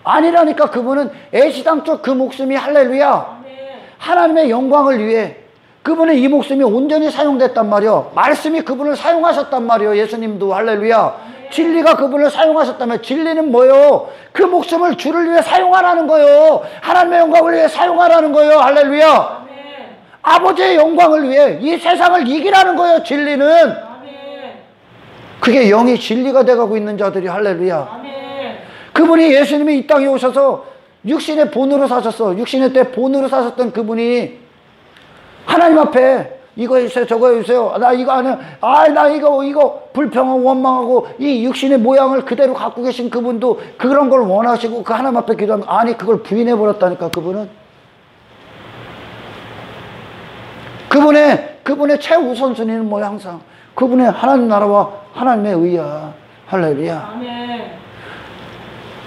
아니라니까. 그분은 애시당초 그 목숨이 할렐루야. 아멘. 하나님의 영광을 위해 그분의 이 목숨이 온전히 사용됐단 말이요. 말씀이 그분을 사용하셨단 말이요. 예수님도 할렐루야. 진리가 그분을 사용하셨다면, 진리는 뭐요? 그 목숨을 주를 위해 사용하라는 거요. 하나님의 영광을 위해 사용하라는 거요. 할렐루야. 아멘. 아버지의 영광을 위해 이 세상을 이기라는 거예요. 진리는. 아멘. 그게 영이 진리가 돼가고 있는 자들이 할렐루야. 아멘. 그분이, 예수님이 이 땅에 오셔서 육신의 본으로 사셨어. 육신의 때 본으로 사셨던 그분이 하나님 앞에 이거 해주세요, 저거 해주세요, 나 이거 안 해, 나 이거 불평하고 원망하고 이 육신의 모양을 그대로 갖고 계신 그분도 그런 걸 원하시고 그 하나님 앞에 기도하면, 아니 그걸 부인해 버렸다니까. 그분의 최우선순위는 뭐야? 항상 그분의 하나님 나라와 하나님의 의야. 할렐루야. 아멘.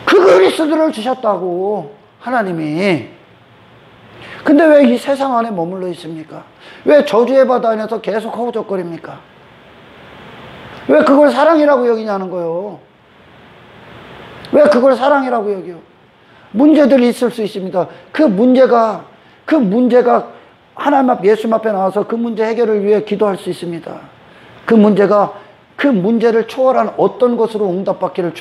그 그리스도를 주셨다고 하나님이. 근데 왜 이 세상 안에 머물러 있습니까? 왜 저주의 바다 안에서 계속 허우적거립니까? 왜 그걸 사랑이라고 여기냐는 거예요. 왜 그걸 사랑이라고 여겨요? 문제들이 있을 수 있습니다. 그 문제가 하나님 앞, 예수님 앞에 나와서 그 문제 해결을 위해 기도할 수 있습니다. 그 문제를 초월한 어떤 것으로 응답받기를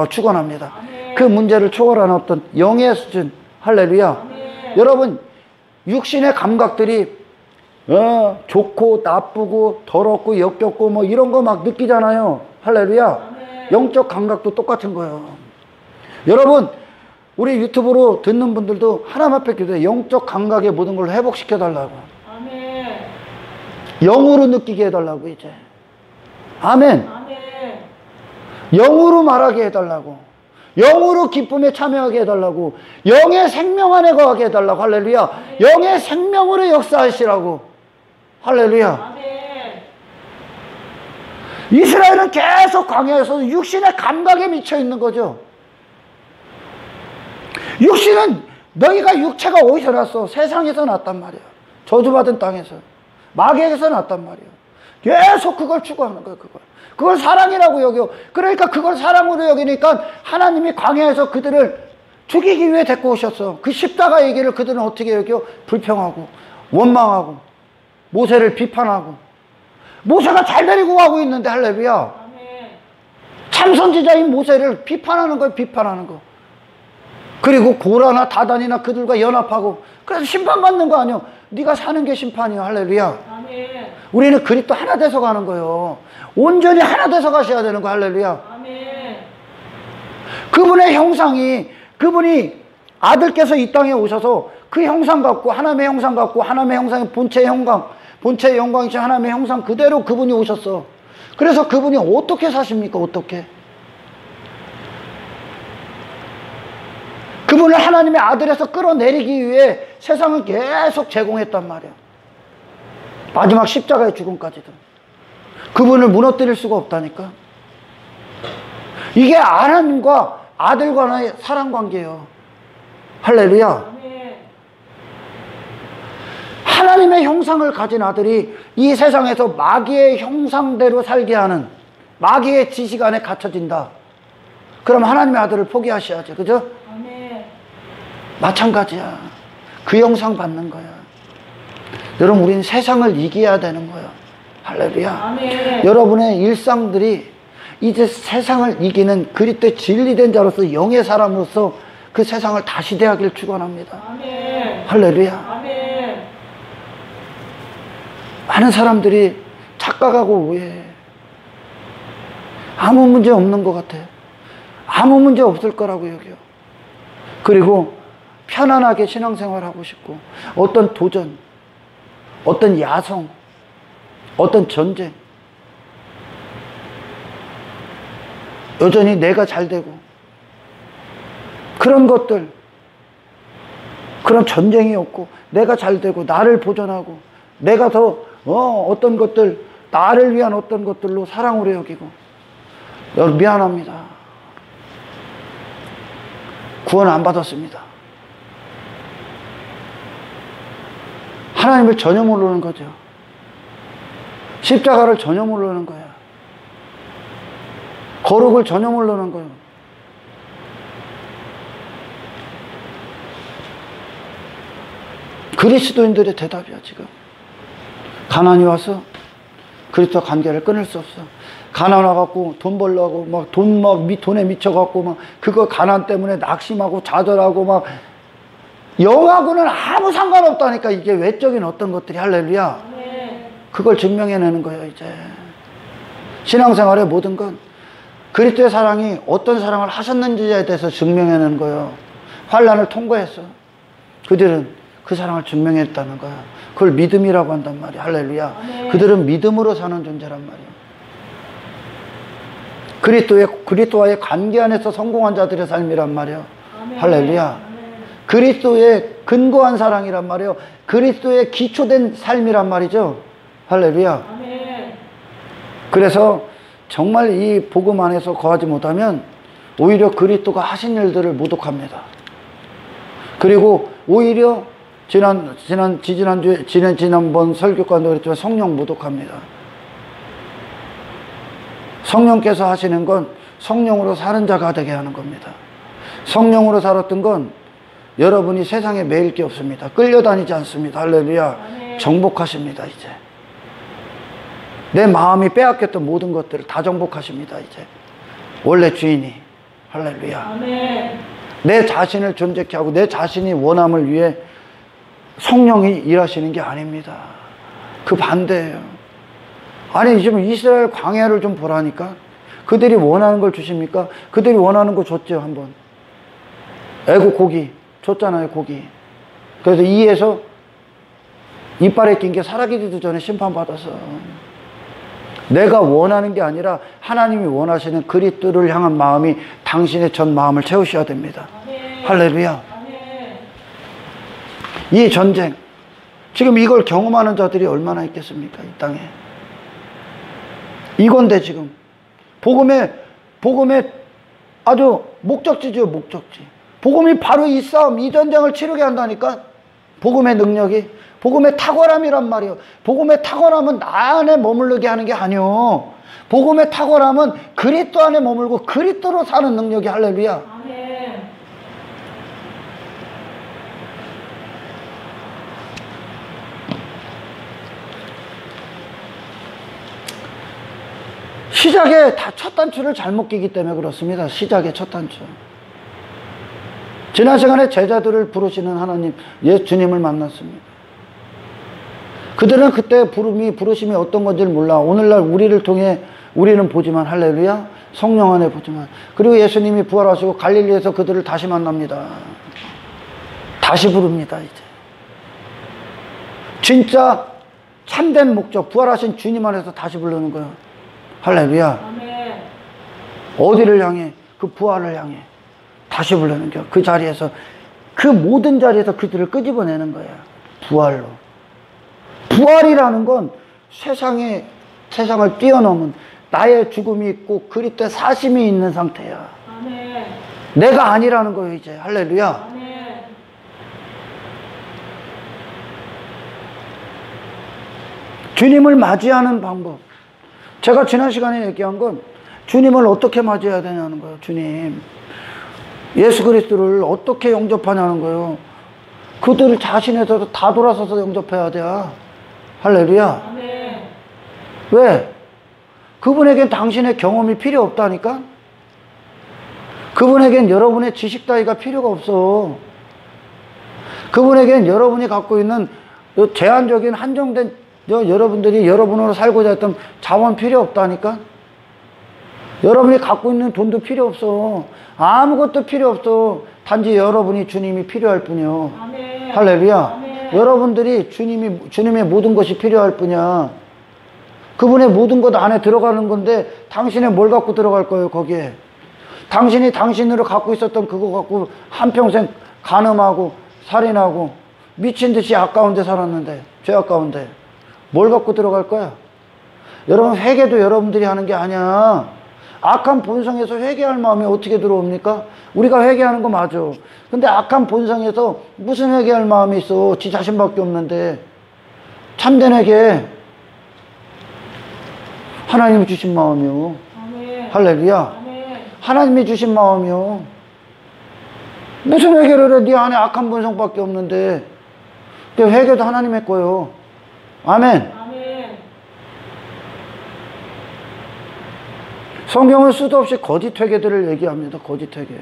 축원합니다. 그 문제를 초월한 어떤 영의 수준. 할렐루야. 여러분, 육신의 감각들이 좋고 나쁘고 더럽고 역겹고 뭐 이런 거 막 느끼잖아요. 할렐루야. 영적 감각도 똑같은 거예요. 여러분, 우리 유튜브로 듣는 분들도 하나님 앞에 기도해. 영적 감각의 모든 걸 회복시켜 달라고. 아멘. 영으로 느끼게 해달라고. 이제 아멘. 아멘. 영으로 말하게 해달라고. 영으로 기쁨에 참여하게 해달라고. 영의 생명 안에 거하게 해달라고. 할렐루야. 영의 생명으로 역사하시라고. 할렐루야. 아멘. 이스라엘은 계속 광야에서 육신의 감각에 미쳐 있는 거죠. 육신은, 너희가 육체가 어디서 났어? 세상에서 났단 말이야. 저주받은 땅에서, 마귀에게서 났단 말이야. 계속 그걸 추구하는 거야. 그걸 사랑이라고 여겨. 그러니까 그걸 사랑으로 여기니까 하나님이 광야에서 그들을 죽이기 위해 데리고 오셨어. 그 십자가 얘기를 그들은 어떻게 여겨? 불평하고 원망하고 모세를 비판하고. 모세가 잘 데리고 가고 있는데, 할렐루야. 아멘. 참선지자인 모세를 비판하는 거예요. 비판하는 거. 그리고 고라나 다단이나 그들과 연합하고. 그래서 심판받는 거 아니야. 네가 사는 게 심판이야. 할렐루야. 아멘. 우리는 그리스도 하나 돼서 가는 거예요. 온전히 하나 돼서 가셔야 되는 거. 할렐루야. 아멘. 그분의 형상이, 그분이 아들께서 이 땅에 오셔서 그 형상 갖고, 하나님의 형상 갖고, 하나님의 형상의 본체의 영광이신 하나님의 형상 그대로 그분이 오셨어. 그래서 그분이 어떻게 사십니까? 어떻게? 그분을 하나님의 아들에서 끌어내리기 위해 세상을 계속 제공했단 말이야. 마지막 십자가의 죽음까지도. 그분을 무너뜨릴 수가 없다니까. 이게 하나님과 아들과의 사랑 관계예요. 할렐루야. 아멘. 하나님의 형상을 가진 아들이 이 세상에서 마귀의 형상대로 살게 하는, 마귀의 지식 안에 갇혀진다. 그럼 하나님의 아들을 포기하셔야죠. 그죠? 아멘. 마찬가지야. 그 형상 받는 거야. 여러분, 우리는 세상을 이겨야 되는 거예요. 할렐루야. 아멘. 여러분의 일상들이 이제 세상을 이기는 그리스도의 진리된 자로서, 영의 사람으로서 그 세상을 다시 대하길 축원합니다. 아멘. 할렐루야. 아멘. 많은 사람들이 착각하고 오해해. 아무 문제 없는 것 같아. 아무 문제 없을 거라고 여겨. 그리고 편안하게 신앙생활하고 싶고, 어떤 도전, 어떤 야성, 어떤 전쟁, 여전히 내가 잘 되고, 그런 것들, 그런 전쟁이 없고, 내가 잘 되고, 나를 보존하고, 내가 더 어떤 것들, 나를 위한 어떤 것들로 사랑으로 여기고. 여러분, 미안합니다. 구원 안 받았습니다. 하나님을 전혀 모르는 거죠. 십자가를 전혀 모르는 거예요. 거룩을 전혀 모르는 거예요. 그리스도인들의 대답이야, 지금. 가난이 와서 그리스도와 관계를 끊을 수 없어. 가난 와갖고 돈 벌려고 막 돈에 미쳐갖고 막 그거 가난 때문에 낙심하고 좌절하고 막, 영하고는 아무 상관없다니까. 이게 외적인 어떤 것들이. 할렐루야. 그걸 증명해내는 거예요, 이제. 신앙생활의 모든 건 그리스도의 사랑이 어떤 사랑을 하셨는지에 대해서 증명해내는 거예요. 환난을 통과했어. 그들은 그 사랑을 증명했다는 거야. 그걸 믿음이라고 한단 말이야. 할렐루야. 그들은 믿음으로 사는 존재란 말이야. 그리스도와의 관계 안에서 성공한 자들의 삶이란 말이야. 할렐루야. 그리스도의 근거한 사랑이란 말이에요. 그리스도의 기초된 삶이란 말이죠. 할렐루야. 그래서 정말 이 복음 안에서 거하지 못하면 오히려 그리스도가 하신 일들을 모독합니다. 그리고 오히려 지난번 설교관도 그랬지만 성령 모독합니다. 성령께서 하시는 건 성령으로 사는 자가 되게 하는 겁니다. 성령으로 살았던 건 여러분이 세상에 매일 게 없습니다. 끌려다니지 않습니다. 할렐루야. 정복하십니다, 이제. 내 마음이 빼앗겼던 모든 것들을 다 정복하십니다, 이제. 원래 주인이. 할렐루야. 아멘. 내 자신을 존재케 하고 내 자신이 원함을 위해 성령이 일하시는 게 아닙니다. 그 반대예요. 아니, 지금 이스라엘 광야를 좀 보라니까. 그들이 원하는 걸 주십니까? 그들이 원하는 거 줬죠, 한번. 애국 고기 줬잖아요, 고기. 그래서 이에서 이빨에 낀 게 살아기기도 전에 심판받아서. 내가 원하는 게 아니라 하나님이 원하시는 그리스도를 향한 마음이 당신의 전 마음을 채우셔야 됩니다. 아멘. 할렐루야. 아멘. 이 전쟁, 지금 이걸 경험하는 자들이 얼마나 있겠습니까, 이 땅에. 이건데 지금 복음의 아주 목적지죠, 목적지. 복음이 바로 이 싸움, 이 전쟁을 치르게 한다니까. 복음의 능력이, 복음의 탁월함이란 말이에요. 복음의 탁월함은 나 안에 머무르게 하는 게 아니요. 복음의 탁월함은 그리스도 안에 머물고 그리스도로 사는 능력이. 할렐루야. 아멘. 시작에 다 첫 단추를 잘못 끼기 때문에 그렇습니다. 시작의 첫 단추. 지난 시간에 제자들을 부르시는 하나님, 예수님을 만났습니다. 그들은 그때 부르심이 어떤 건지를 몰라. 오늘날 우리를 통해 우리는 보지만, 할렐루야, 성령 안에 보지만. 그리고 예수님이 부활하시고 갈릴리에서 그들을 다시 만납니다. 다시 부릅니다, 이제. 진짜 참된 목적, 부활하신 주님 안에서 다시 부르는 거예요. 할렐루야. 아멘. 어디를 향해? 그 부활을 향해 다시 부르는 거예요. 그 자리에서, 그 모든 자리에서 그들을 끄집어내는 거예요. 부활로. 부활이라는 건 세상을 뛰어넘은 나의 죽음이 있고 그리스도의 사심이 있는 상태야. 아멘. 내가 아니라는 거예요, 이제. 할렐루야. 아멘. 주님을 맞이하는 방법. 제가 지난 시간에 얘기한 건 주님을 어떻게 맞이해야 되냐는 거예요. 주님, 예수 그리스도를 어떻게 영접하냐는 거예요. 그들을 자신에서 다 돌아서서 영접해야 돼. 할렐루야. 아멘. 왜? 그분에겐 당신의 경험이 필요 없다니까? 그분에겐 여러분의 지식 따위가 필요가 없어. 그분에겐 여러분이 갖고 있는 제한적인 한정된 여러분들이 여러분으로 살고자 했던 자원 필요 없다니까? 여러분이 갖고 있는 돈도 필요 없어. 아무것도 필요 없어. 단지 여러분이 주님이 필요할 뿐이요. 아멘. 할렐루야. 아멘. 여러분들이 주님의 모든 것이 필요할 뿐이야. 그분의 모든 것 안에 들어가는 건데 당신은 뭘 갖고 들어갈 거예요, 거기에? 당신이 당신으로 갖고 있었던 그거 갖고 한평생 간음하고 살인하고 미친 듯이 아까운 데 살았는데, 죄 아까운데 뭘 갖고 들어갈 거야? 여러분, 회개도 여러분들이 하는 게 아니야. 악한 본성에서 회개할 마음이 어떻게 들어옵니까? 우리가 회개하는 거 맞아. 근데 악한 본성에서 무슨 회개할 마음이 있어? 지 자신밖에 없는데. 참된 회개, 하나님이 주신 마음이요. 아멘. 할렐루야. 아멘. 하나님이 주신 마음이요. 무슨 회개를 해? 네 안에 악한 본성밖에 없는데. 근데 회개도 하나님의 거요. 아멘. 아멘. 성경은 수도 없이 거짓 회개들을 얘기합니다. 거짓 회개.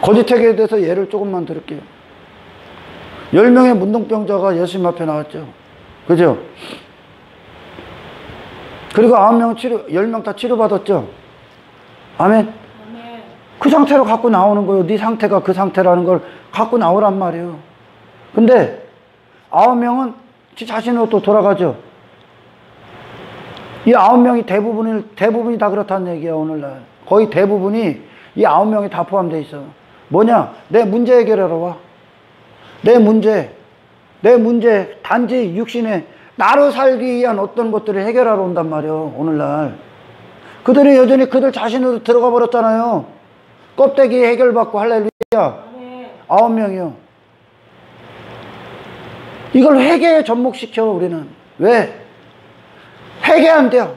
거짓 회개에 대해서 예를 조금만 들을게요. 10명의 문둥병자가 예수님 앞에 나왔죠. 그죠? 그리고 10명 다 치료받았죠. 아멘. 아멘. 그 상태로 갖고 나오는 거예요. 네 상태가 그 상태라는 걸 갖고 나오란 말이에요. 근데 9명은 지 자신으로 또 돌아가죠. 이 9명이 대부분이 다 그렇다는 얘기야, 오늘날. 거의 대부분이 이 9명이 다 포함되어 있어. 뭐냐? 내 문제 해결하러 와. 내 문제, 단지 육신에 나로 살기 위한 어떤 것들을 해결하러 온단 말이에요, 오늘날. 그들이 여전히 그들 자신으로 들어가 버렸잖아요. 껍데기 해결받고, 할렐루야. 아멘. 9명이요. 이걸 회개에 접목시켜, 우리는. 왜? 회개한대요.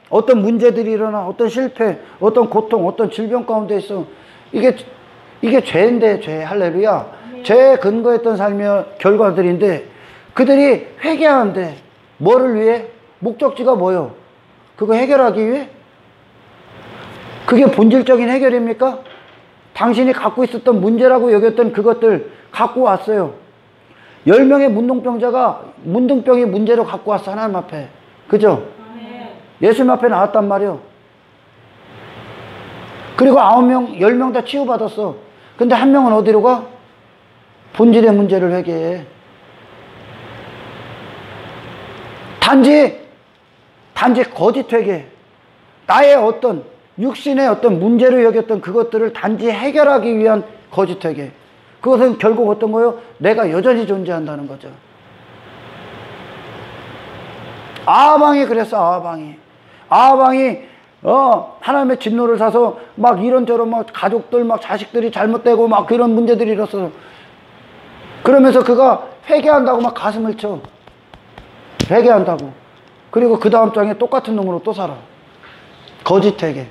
어떤 문제들이 일어나, 어떤 실패, 어떤 고통, 어떤 질병 가운데 있어. 이게 죄인데, 죄. 할렐루야. 죄에 근거했던 삶의 결과들인데, 그들이 회개하는데, 뭐를 위해? 목적지가 뭐요? 그거 해결하기 위해? 그게 본질적인 해결입니까? 당신이 갖고 있었던 문제라고 여겼던 그것들 갖고 왔어요. 10명의 문둥병이 문제로 갖고 왔어, 하나님 앞에. 그죠? 아멘. 예수님 앞에 나왔단 말이요. 그리고 10명 다 치유받았어. 근데 한 명은 어디로 가? 본질의 문제를 회개해. 단지 거짓 회개. 나의 어떤 육신의 어떤 문제로 여겼던 그것들을 단지 해결하기 위한 거짓 회개. 그것은 결국 어떤 거예요? 내가 여전히 존재한다는 거죠. 아방이 그랬어, 아방이 하나님의 진노를 사서 막 이런저런 막 가족들 막 자식들이 잘못되고 막 그런 문제들이 일었어. 그러면서 그가 회개한다고 막 가슴을 쳐. 회개한다고. 그리고 그 다음 장에 똑같은 놈으로 또 살아. 거짓 회개.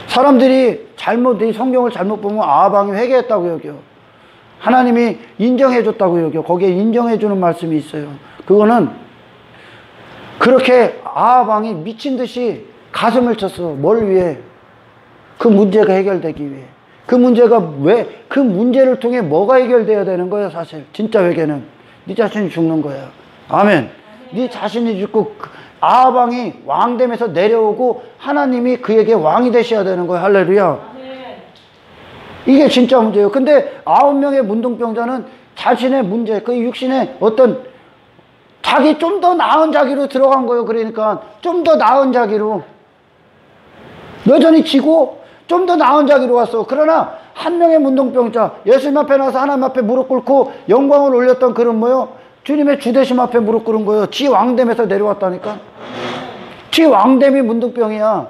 사람들이 이 성경을 잘못 보면 아방이 회개했다고 여겨. 하나님이 인정해줬다고 여겨. 거기에 인정해주는 말씀이 있어요. 그거는 그렇게 아방이 미친 듯이 가슴을 쳤어. 뭘 위해? 그 문제가 해결되기 위해. 그 문제를 통해 뭐가 해결돼야 되는 거야, 사실. 진짜 회개는. 네 자신이 죽는 거야. 아멘. 네 자신이 죽고 아방이 왕됨에서 내려오고 하나님이 그에게 왕이 되셔야 되는 거야. 할렐루야. 이게 진짜 문제예요. 근데 9명의 문둥병자는 자신의 문제, 그 육신의 어떤 자기 좀 더 나은 자기로 들어간 거예요. 그러니까 좀 더 나은 자기로. 여전히 지고 좀 더 나은 자기로 왔어. 그러나 한 명의 문둥병자, 예수님 앞에 나와서 하나님 앞에 무릎 꿇고 영광을 올렸던 그런 뭐요? 주님의 주대심 앞에 무릎 꿇은 거예요. 지 왕됨에서 내려왔다니까. 지 왕됨이 문둥병이야.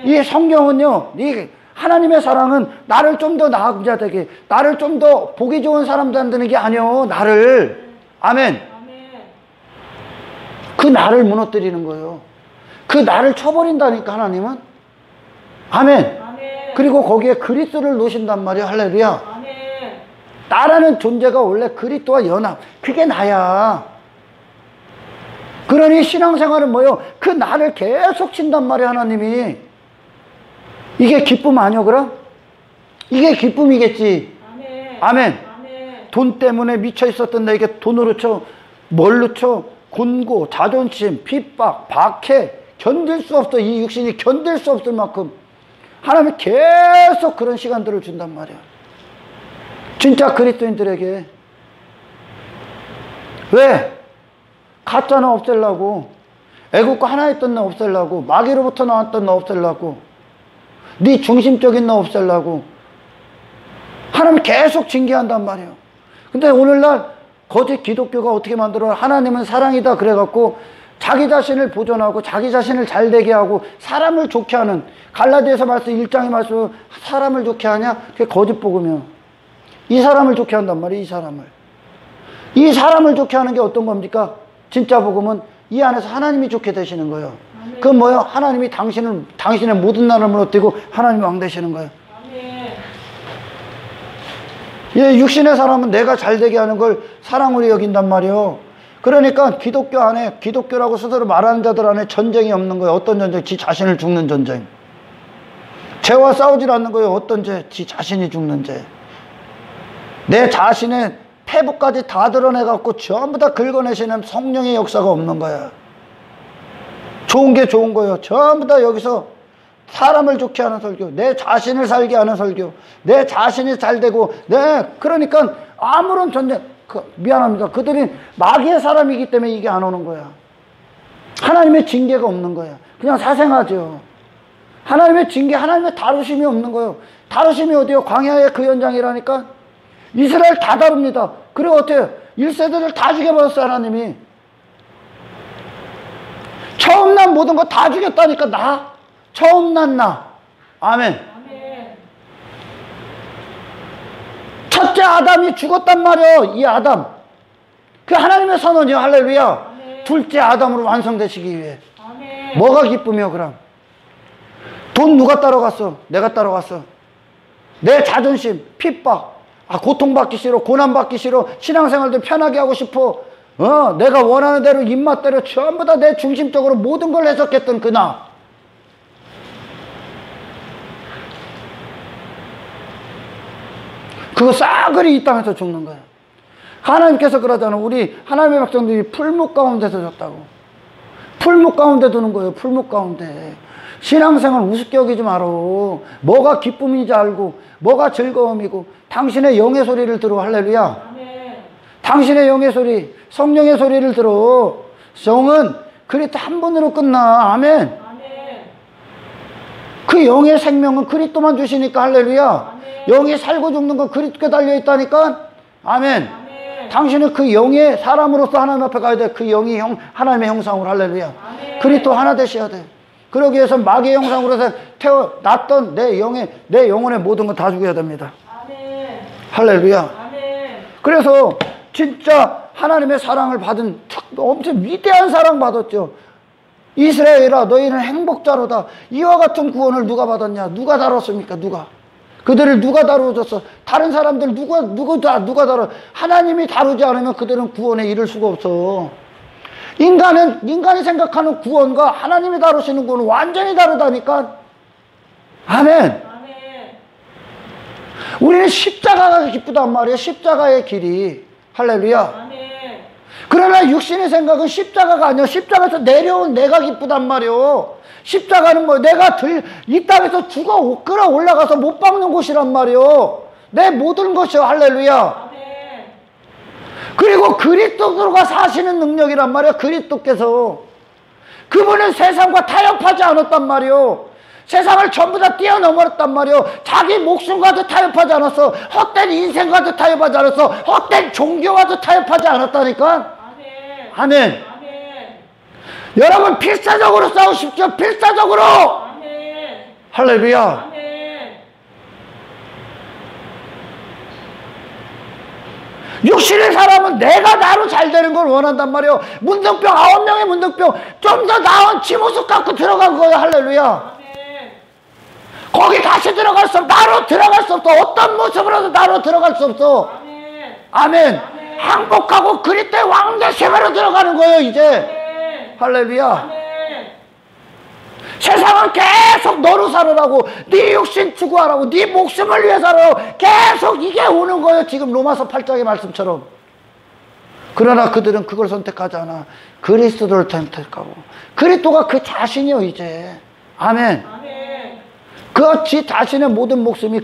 이 성경은요, 이 하나님의 사랑은 나를 좀 더 나은 자 되게, 나를 좀 더 보기 좋은 사람 만드는 게 아니요. 나를. 아멘. 그 나를 무너뜨리는 거예요. 그 나를 쳐버린다니까, 하나님은. 아멘. 그리고 거기에 그리스도를 놓으신단 말이야. 할렐루야. 나라는 존재가 원래 그리스도와 연합. 그게 나야. 그러니 신앙생활은 뭐예요? 그 나를 계속 친단 말이야, 하나님이. 이게 기쁨 아니요, 그럼? 이게 기쁨이겠지. 아멘. 돈 때문에 미쳐 있었던 내게 돈으로 쳐. 뭘로 쳐? 곤고, 자존심, 핍박, 박해 견딜 수 없어. 이 육신이 견딜 수 없을 만큼 하나님이 계속 그런 시간들을 준단 말이야. 진짜 그리스도인들에게. 왜? 가짜나 없애려고, 애국과 하나였던 나 없애려고, 마귀로부터 나왔던 나 없애려고, 네 중심적인 나 없애려고 하나님이 계속 징계한단 말이에요. 근데 오늘날 거짓 기독교가 어떻게 만들어? 하나님은 사랑이다 그래갖고 자기 자신을 보존하고 자기 자신을 잘되게 하고 사람을 좋게 하는, 갈라디아서 말씀 1장의 말씀, 사람을 좋게 하냐? 그게 거짓 복음이야. 이 사람을 좋게 한단 말이에요. 이 사람을 좋게 하는 게 어떤 겁니까? 진짜 복음은 이 안에서 하나님이 좋게 되시는 거예요. 아멘. 그건 뭐예요? 하나님이 당신의 모든 나라를 무너뜨리고 하나님이 왕 되시는 거예요. 아멘. 예, 육신의 사람은 내가 잘되게 하는 걸 사랑으로 여긴단 말이에요. 그러니까 기독교 안에, 기독교라고 스스로 말하는 자들 안에 전쟁이 없는 거예요. 어떤 전쟁? 지 자신을 죽는 전쟁. 죄와 싸우질 않는 거예요. 어떤 죄? 지 자신이 죽는 죄. 내 자신의 패부까지 다 드러내갖고 전부 다 긁어내시는 성령의 역사가 없는 거야. 좋은 게 좋은 거예요. 전부 다 여기서 사람을 좋게 하는 설교, 내 자신을 살게 하는 설교, 내 자신이 잘되고, 그러니까 아무런 전쟁, 미안합니다. 그들이 마귀의 사람이기 때문에 이게 안 오는 거야. 하나님의 징계가 없는 거야. 그냥 사생하죠. 하나님의 징계, 하나님의 다루심이 없는 거예요. 다루심이 어디요? 광야의 그 현장이라니까. 이스라엘 다 다룹니다. 그리고 어때요? 1세대를 다 죽여버렸어, 하나님이. 처음 난 모든 거 다 죽였다니까, 처음 난 나. 아멘. 아멘. 첫째 아담이 죽었단 말이에요. 이 아담. 그 하나님의 선언이요. 할렐루야. 아멘. 둘째 아담으로 완성되시기 위해. 아멘. 뭐가 기쁨이요, 그럼? 돈 누가 따라갔어? 내가 따라갔어. 내 자존심, 핍박. 고통받기 싫어, 고난받기 싫어, 신앙생활도 편하게 하고 싶어. 내가 원하는 대로, 입맛대로 전부 다 내 중심적으로 모든 걸 해석했던 그 나. 그거 싸그리 이 땅에서 죽는 거야. 하나님께서 그러잖아. 우리 하나님의 백성들이 풀무 가운데서 졌다고. 풀무 가운데 두는 거예요. 풀무 가운데. 신앙생활 우습게 여기지 마라. 뭐가 기쁨인지 알고, 뭐가 즐거움이고, 당신의 영의 소리를 들어. 할렐루야. 아멘. 당신의 영의 소리, 성령의 소리를 들어. 영은 그리스도 한 분으로 끝나. 아멘. 아멘. 그 영의 생명은 그리스도만 주시니까. 할렐루야. 아멘. 영이 살고 죽는 건 그리스도께 달려있다니까. 아멘. 아멘. 당신은 그 영의 사람으로서 하나님 앞에 가야 돼. 그 영이 하나님의 형상으로. 할렐루야. 아멘. 그리스도 하나 되셔야 돼. 그러기 위해서 마귀의 형상으로서 태어났던 내 영혼의 모든 걸 다 죽여야 됩니다. 아멘. 할렐루야. 아멘. 그래서 진짜 하나님의 사랑을 받은 엄청 위대한 사랑 받았죠. 이스라엘아, 너희는 행복자로다. 이와 같은 구원을 누가 받았냐? 누가 다뤘습니까? 누가? 그들을 누가 다루어줬어? 다른 사람들 누가 다뤄? 하나님이 다루지 않으면 그들은 구원에 이를 수가 없어. 인간이 생각하는 구원과 하나님이 다루시는 구원은 완전히 다르다니까. 아멘. 아멘. 우리는 십자가가 기쁘단 말이에요. 십자가의 길이. 할렐루야. 아멘. 그러나 육신의 생각은 십자가가 아니야. 십자가에서 내려온 내가 기쁘단 말이에요. 십자가는 뭐 내가 이 땅에서 죽어 끌어올라가서 못 박는 곳이란 말이에요. 내 모든 것이요. 할렐루야. 그리고 그리스도가 사시는 능력이란 말이야. 그리스도께서. 그분은 세상과 타협하지 않았단 말이요. 세상을 전부 다 뛰어넘었단 말이요. 자기 목숨과도 타협하지 않았어. 헛된 인생과도 타협하지 않았어. 헛된 종교와도 타협하지 않았다니까. 아멘. 아멘. 아멘. 여러분 필사적으로 싸우십시오. 필사적으로. 아멘. 할렐루야. 아멘. 육신의 사람은 내가 나로 잘 되는 걸 원한단 말이에요. 문둥병 9명의 문둥병 좀 더 나은 지 모습 갖고 들어간 거예요. 할렐루야. 아멘. 거기 다시 들어갈 수 없어. 나로 들어갈 수 없어. 어떤 모습으로도 나로 들어갈 수 없어. 아멘. 아멘. 아멘. 항복하고 그리스도의 왕되심으로 들어가는 거예요. 이제. 아멘. 할렐루야. 아멘. 세상은 계속 너로 살으라고, 네 육신 추구하라고, 네 목숨을 위해 살아라고 계속 이게 오는 거예요. 지금 로마서 8장의 말씀처럼. 그러나 그들은 그걸 선택하지 않아. 그리스도를 선택하고. 그리스도가 그 자신이요 이제. 아멘. 그 지 자신의 모든 목숨이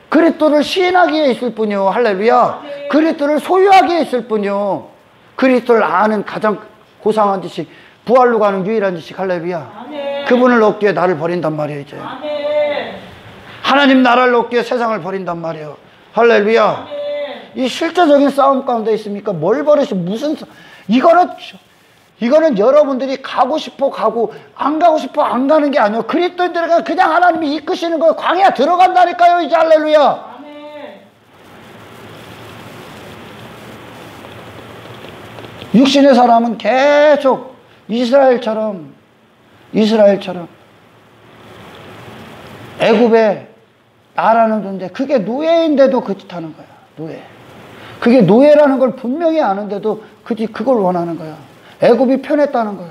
그리스도를 시인하기에 있을 뿐이요. 할렐루야. 그리스도를 소유하기에 있을 뿐이요. 그리스도를 아는 가장 고상한 지식, 부활로 가는 유일한 지식. 할렐루야. 그분을 얻기 위해 나를 버린단 말이에요 이제. 하나님 나라를 얻기 위해 세상을 버린단 말이에요. 할렐루야. 이 실제적인 싸움 가운데 있습니까? 뭘 버리시 무슨 이거는 여러분들이 가고 싶어 가고 안 가고 싶어 안 가는 게 아니에요. 그리스도인들은 그냥 하나님이 이끄시는 거예요. 광야 들어간다니까요 이제. 할렐루야. 육신의 사람은 계속 이스라엘처럼 애굽에 나라는 존재, 그게 노예인데도 그 짓 하는 거야. 노예. 그게 노예라는 걸 분명히 아는데도 그걸 원하는 거야. 애굽이 편했다는 거야.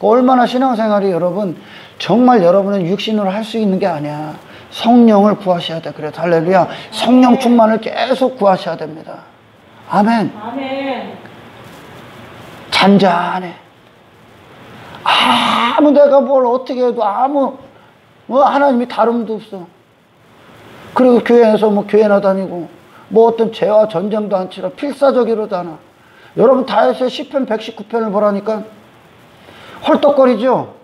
얼마나 신앙생활이 여러분, 정말 여러분은 육신으로 할 수 있는 게 아니야. 성령을 구하셔야 돼. 그래서 할렐루야. 성령 충만을 계속 구하셔야 됩니다. 아멘. 잔잔해. 아무 내가 뭘 어떻게 해도 하나님이 다름도 없어. 그리고 교회에서 교회나 다니고 어떤 죄와 전쟁도 안 치러 필사적이로도 않아. 여러분 다윗의 시편 119편을 보라니까 헐떡거리죠.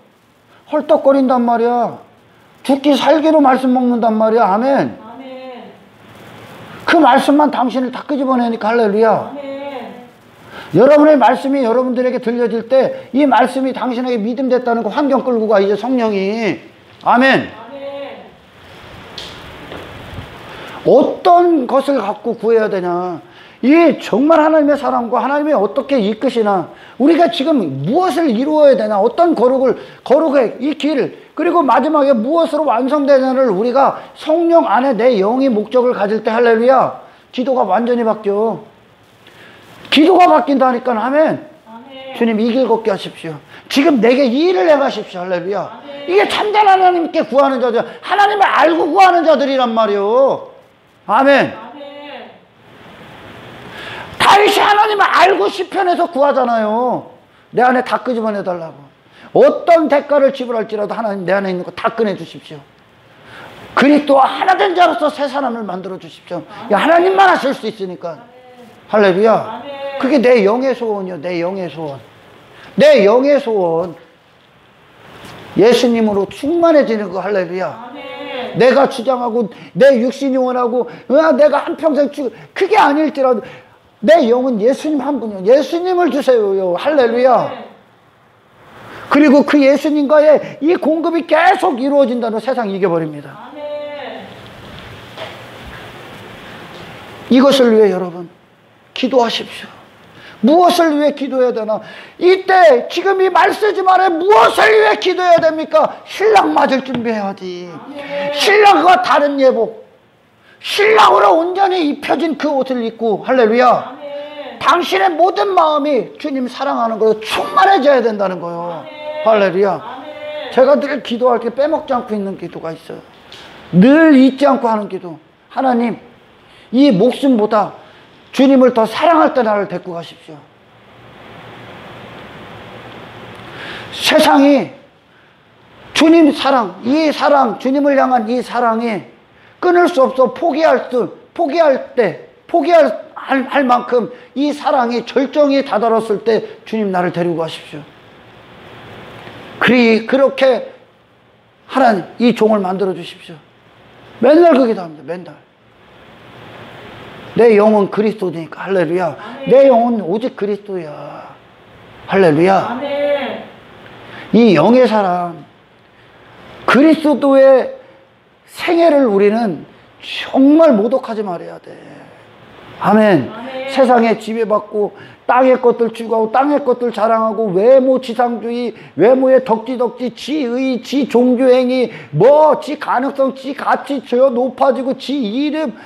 헐떡거린단 말이야. 죽기 살기로 말씀 먹는단 말이야. 아멘. 그 말씀만 당신을 다 끄집어내니까. 할렐루야. 여러분의 말씀이 여러분들에게 들려질 때 이 말씀이 당신에게 믿음 됐다는 거 환경 끌고 가 이제 성령이. 아멘. 어떤 것을 갖고 구해야 되냐. 이 정말 하나님의 사랑과 하나님이 어떻게 이끄시나, 우리가 지금 무엇을 이루어야 되나, 어떤 거룩의 이 길, 그리고 마지막에 무엇으로 완성되냐를 우리가 성령 안에 내 영이 목적을 가질 때 할렐루야, 기도가 완전히 바뀌어. 기도가 바뀐다니까. 아멘. 주님 이 길 걷게 하십시오. 지금 내게 이 일을 행하십시오. 할렐루야. 이게 참된 하나님께 구하는 자들, 하나님을 알고 구하는 자들이란 말이요. 아멘. 다윗이 하나님을 알고 시편에서 구하잖아요. 내 안에 다 끄집어내달라고. 어떤 대가를 지불할지라도 하나님 내 안에 있는 거 다 꺼내주십시오. 그리스도와 하나 된 자로서 새 사람을 만들어 주십시오. 하나님만 하실 수 있으니까. 할렐루야. 그게 내 영의 소원이요. 내 영의 소원. 내 영의 소원. 예수님으로 충만해지는 거. 할렐루야. 내가 주장하고 내 육신이 원하고 내가 한평생 그게 아닐지라도 내 영은 예수님 한 분이요. 예수님을 주세요. 할렐루야. 그리고 그 예수님과의 이 공급이 계속 이루어진다는 세상 이겨버립니다. 이것을 위해 여러분 기도하십시오. 무엇을 위해 기도해야 되나? 이때 지금 이 말쓰지만에 무엇을 위해 기도해야 됩니까? 신랑 맞을 준비해야지. 신랑과 다른 예복, 신랑으로 온전히 입혀진 그 옷을 입고. 할렐루야. 당신의 모든 마음이 주님 사랑하는 거로 충만해져야 된다는 거예요. 할렐루야. 제가 늘 기도할 때 빼먹지 않고 있는 기도가 있어요. 늘 잊지 않고 하는 기도. 하나님, 이 목숨보다 주님을 더 사랑할 때 나를 데리고 가십시오. 세상이 주님 사랑, 이 사랑, 주님을 향한 이 사랑이 끊을 수 없어 포기할 만큼 이 사랑이 절정에 다다랐을 때 주님 나를 데리고 가십시오. 그렇게 하나님 이 종을 만들어 주십시오. 맨날 그 기도합니다. 맨날. 내 영은 그리스도니까. 할렐루야. 내 영은 오직 그리스도야. 할렐루야. 이 영의 사람, 그리스도의 생애를 우리는 정말 모독하지 말아야 돼. 아멘. 세상에 지배받고 땅의 것들 추구하고 땅의 것들 자랑하고 외모 지상주의, 외모의 덕지덕지, 지의, 지 종교행위, 지 가능성, 지 가치 높아지고 지 이름,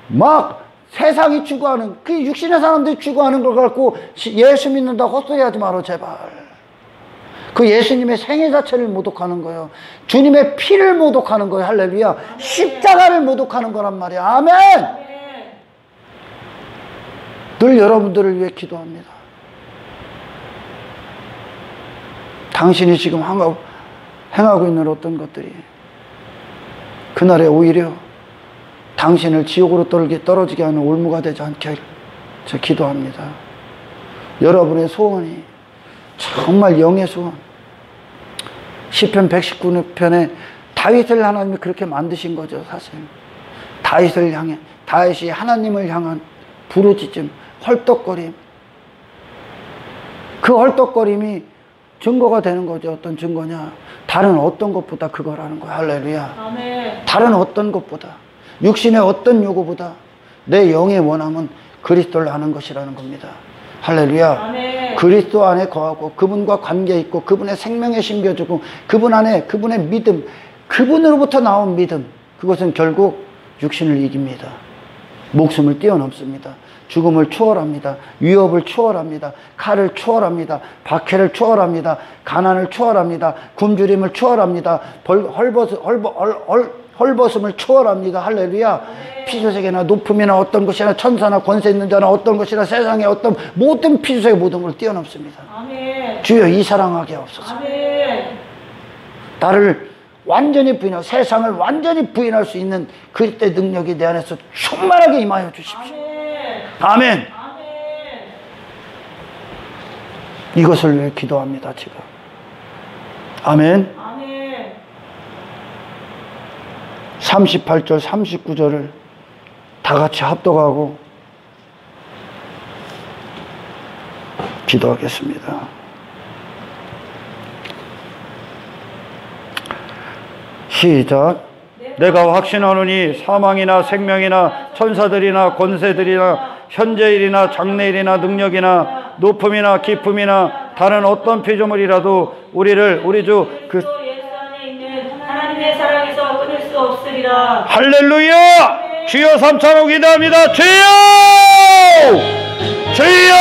막 세상이 추구하는, 그 육신의 사람들이 추구하는 걸 갖고 예수 믿는다고 헛소리하지 마라 제발. 그 예수님의 생애 자체를 모독하는 거예요. 주님의 피를 모독하는 거예요. 할렐루야. 십자가를 모독하는 거란 말이야. 아멘. 늘 여러분들을 위해 기도합니다. 당신이 지금 행하고 있는 어떤 것들이 그날에 오히려 당신을 지옥으로 떨어지게 하는 올무가 되지 않게 제가 기도합니다. 여러분의 소원이 정말 영의 소원. 시편 119편에 다윗을 하나님이 그렇게 만드신 거죠, 사실. 다윗이 하나님을 향한 부르짖음, 헐떡거림. 그 헐떡거림이 증거가 되는 거죠. 어떤 증거냐? 다른 어떤 것보다 그거라는 거야. 할렐루야. 아멘. 다른 어떤 것보다, 육신의 어떤 요구보다 내 영의 원함은 그리스도를 아는 것이라는 겁니다. 할렐루야. 아멘. 그리스도 안에 거하고 그분과 관계 있고 그분의 생명에 심겨주고 그분 안에 그분의 믿음, 그분으로부터 나온 믿음, 그것은 결국 육신을 이깁니다. 목숨을 뛰어넘습니다. 죽음을 초월합니다. 위협을 초월합니다. 칼을 초월합니다. 박해를 초월합니다. 가난을 초월합니다. 굶주림을 초월합니다. 헐벗음을 초월합니다. 할렐루야. 피조세계나 높음이나 어떤 것이나 천사나 권세 있는 자나 어떤 것이나 세상의 어떤 모든 피조세계 모든 걸 뛰어넘습니다. 아멘. 주여 이 사랑하게 하옵소서. 아멘. 나를 완전히 부인하고 세상을 완전히 부인할 수 있는 그리스도의 능력이 내 안에서 충만하게 임하여 주십시오. 아멘. 아멘. 이것을 위해 기도합니다, 지금. 아멘. 아멘. 38절, 39절을 다 같이 합독하고 기도하겠습니다. 시작. 내가 확신하노니 사망이나 생명이나 천사들이나 권세들이나 현재일이나 장래일이나 능력이나 높음이나 깊음이나 다른 어떤 피조물이라도 우리를 우리 주 예수 안에 있는 하나님의 사랑에서 끊을 수 없으리라. 할렐루야. 주여 3차로 기도합니다. 주여! 주여!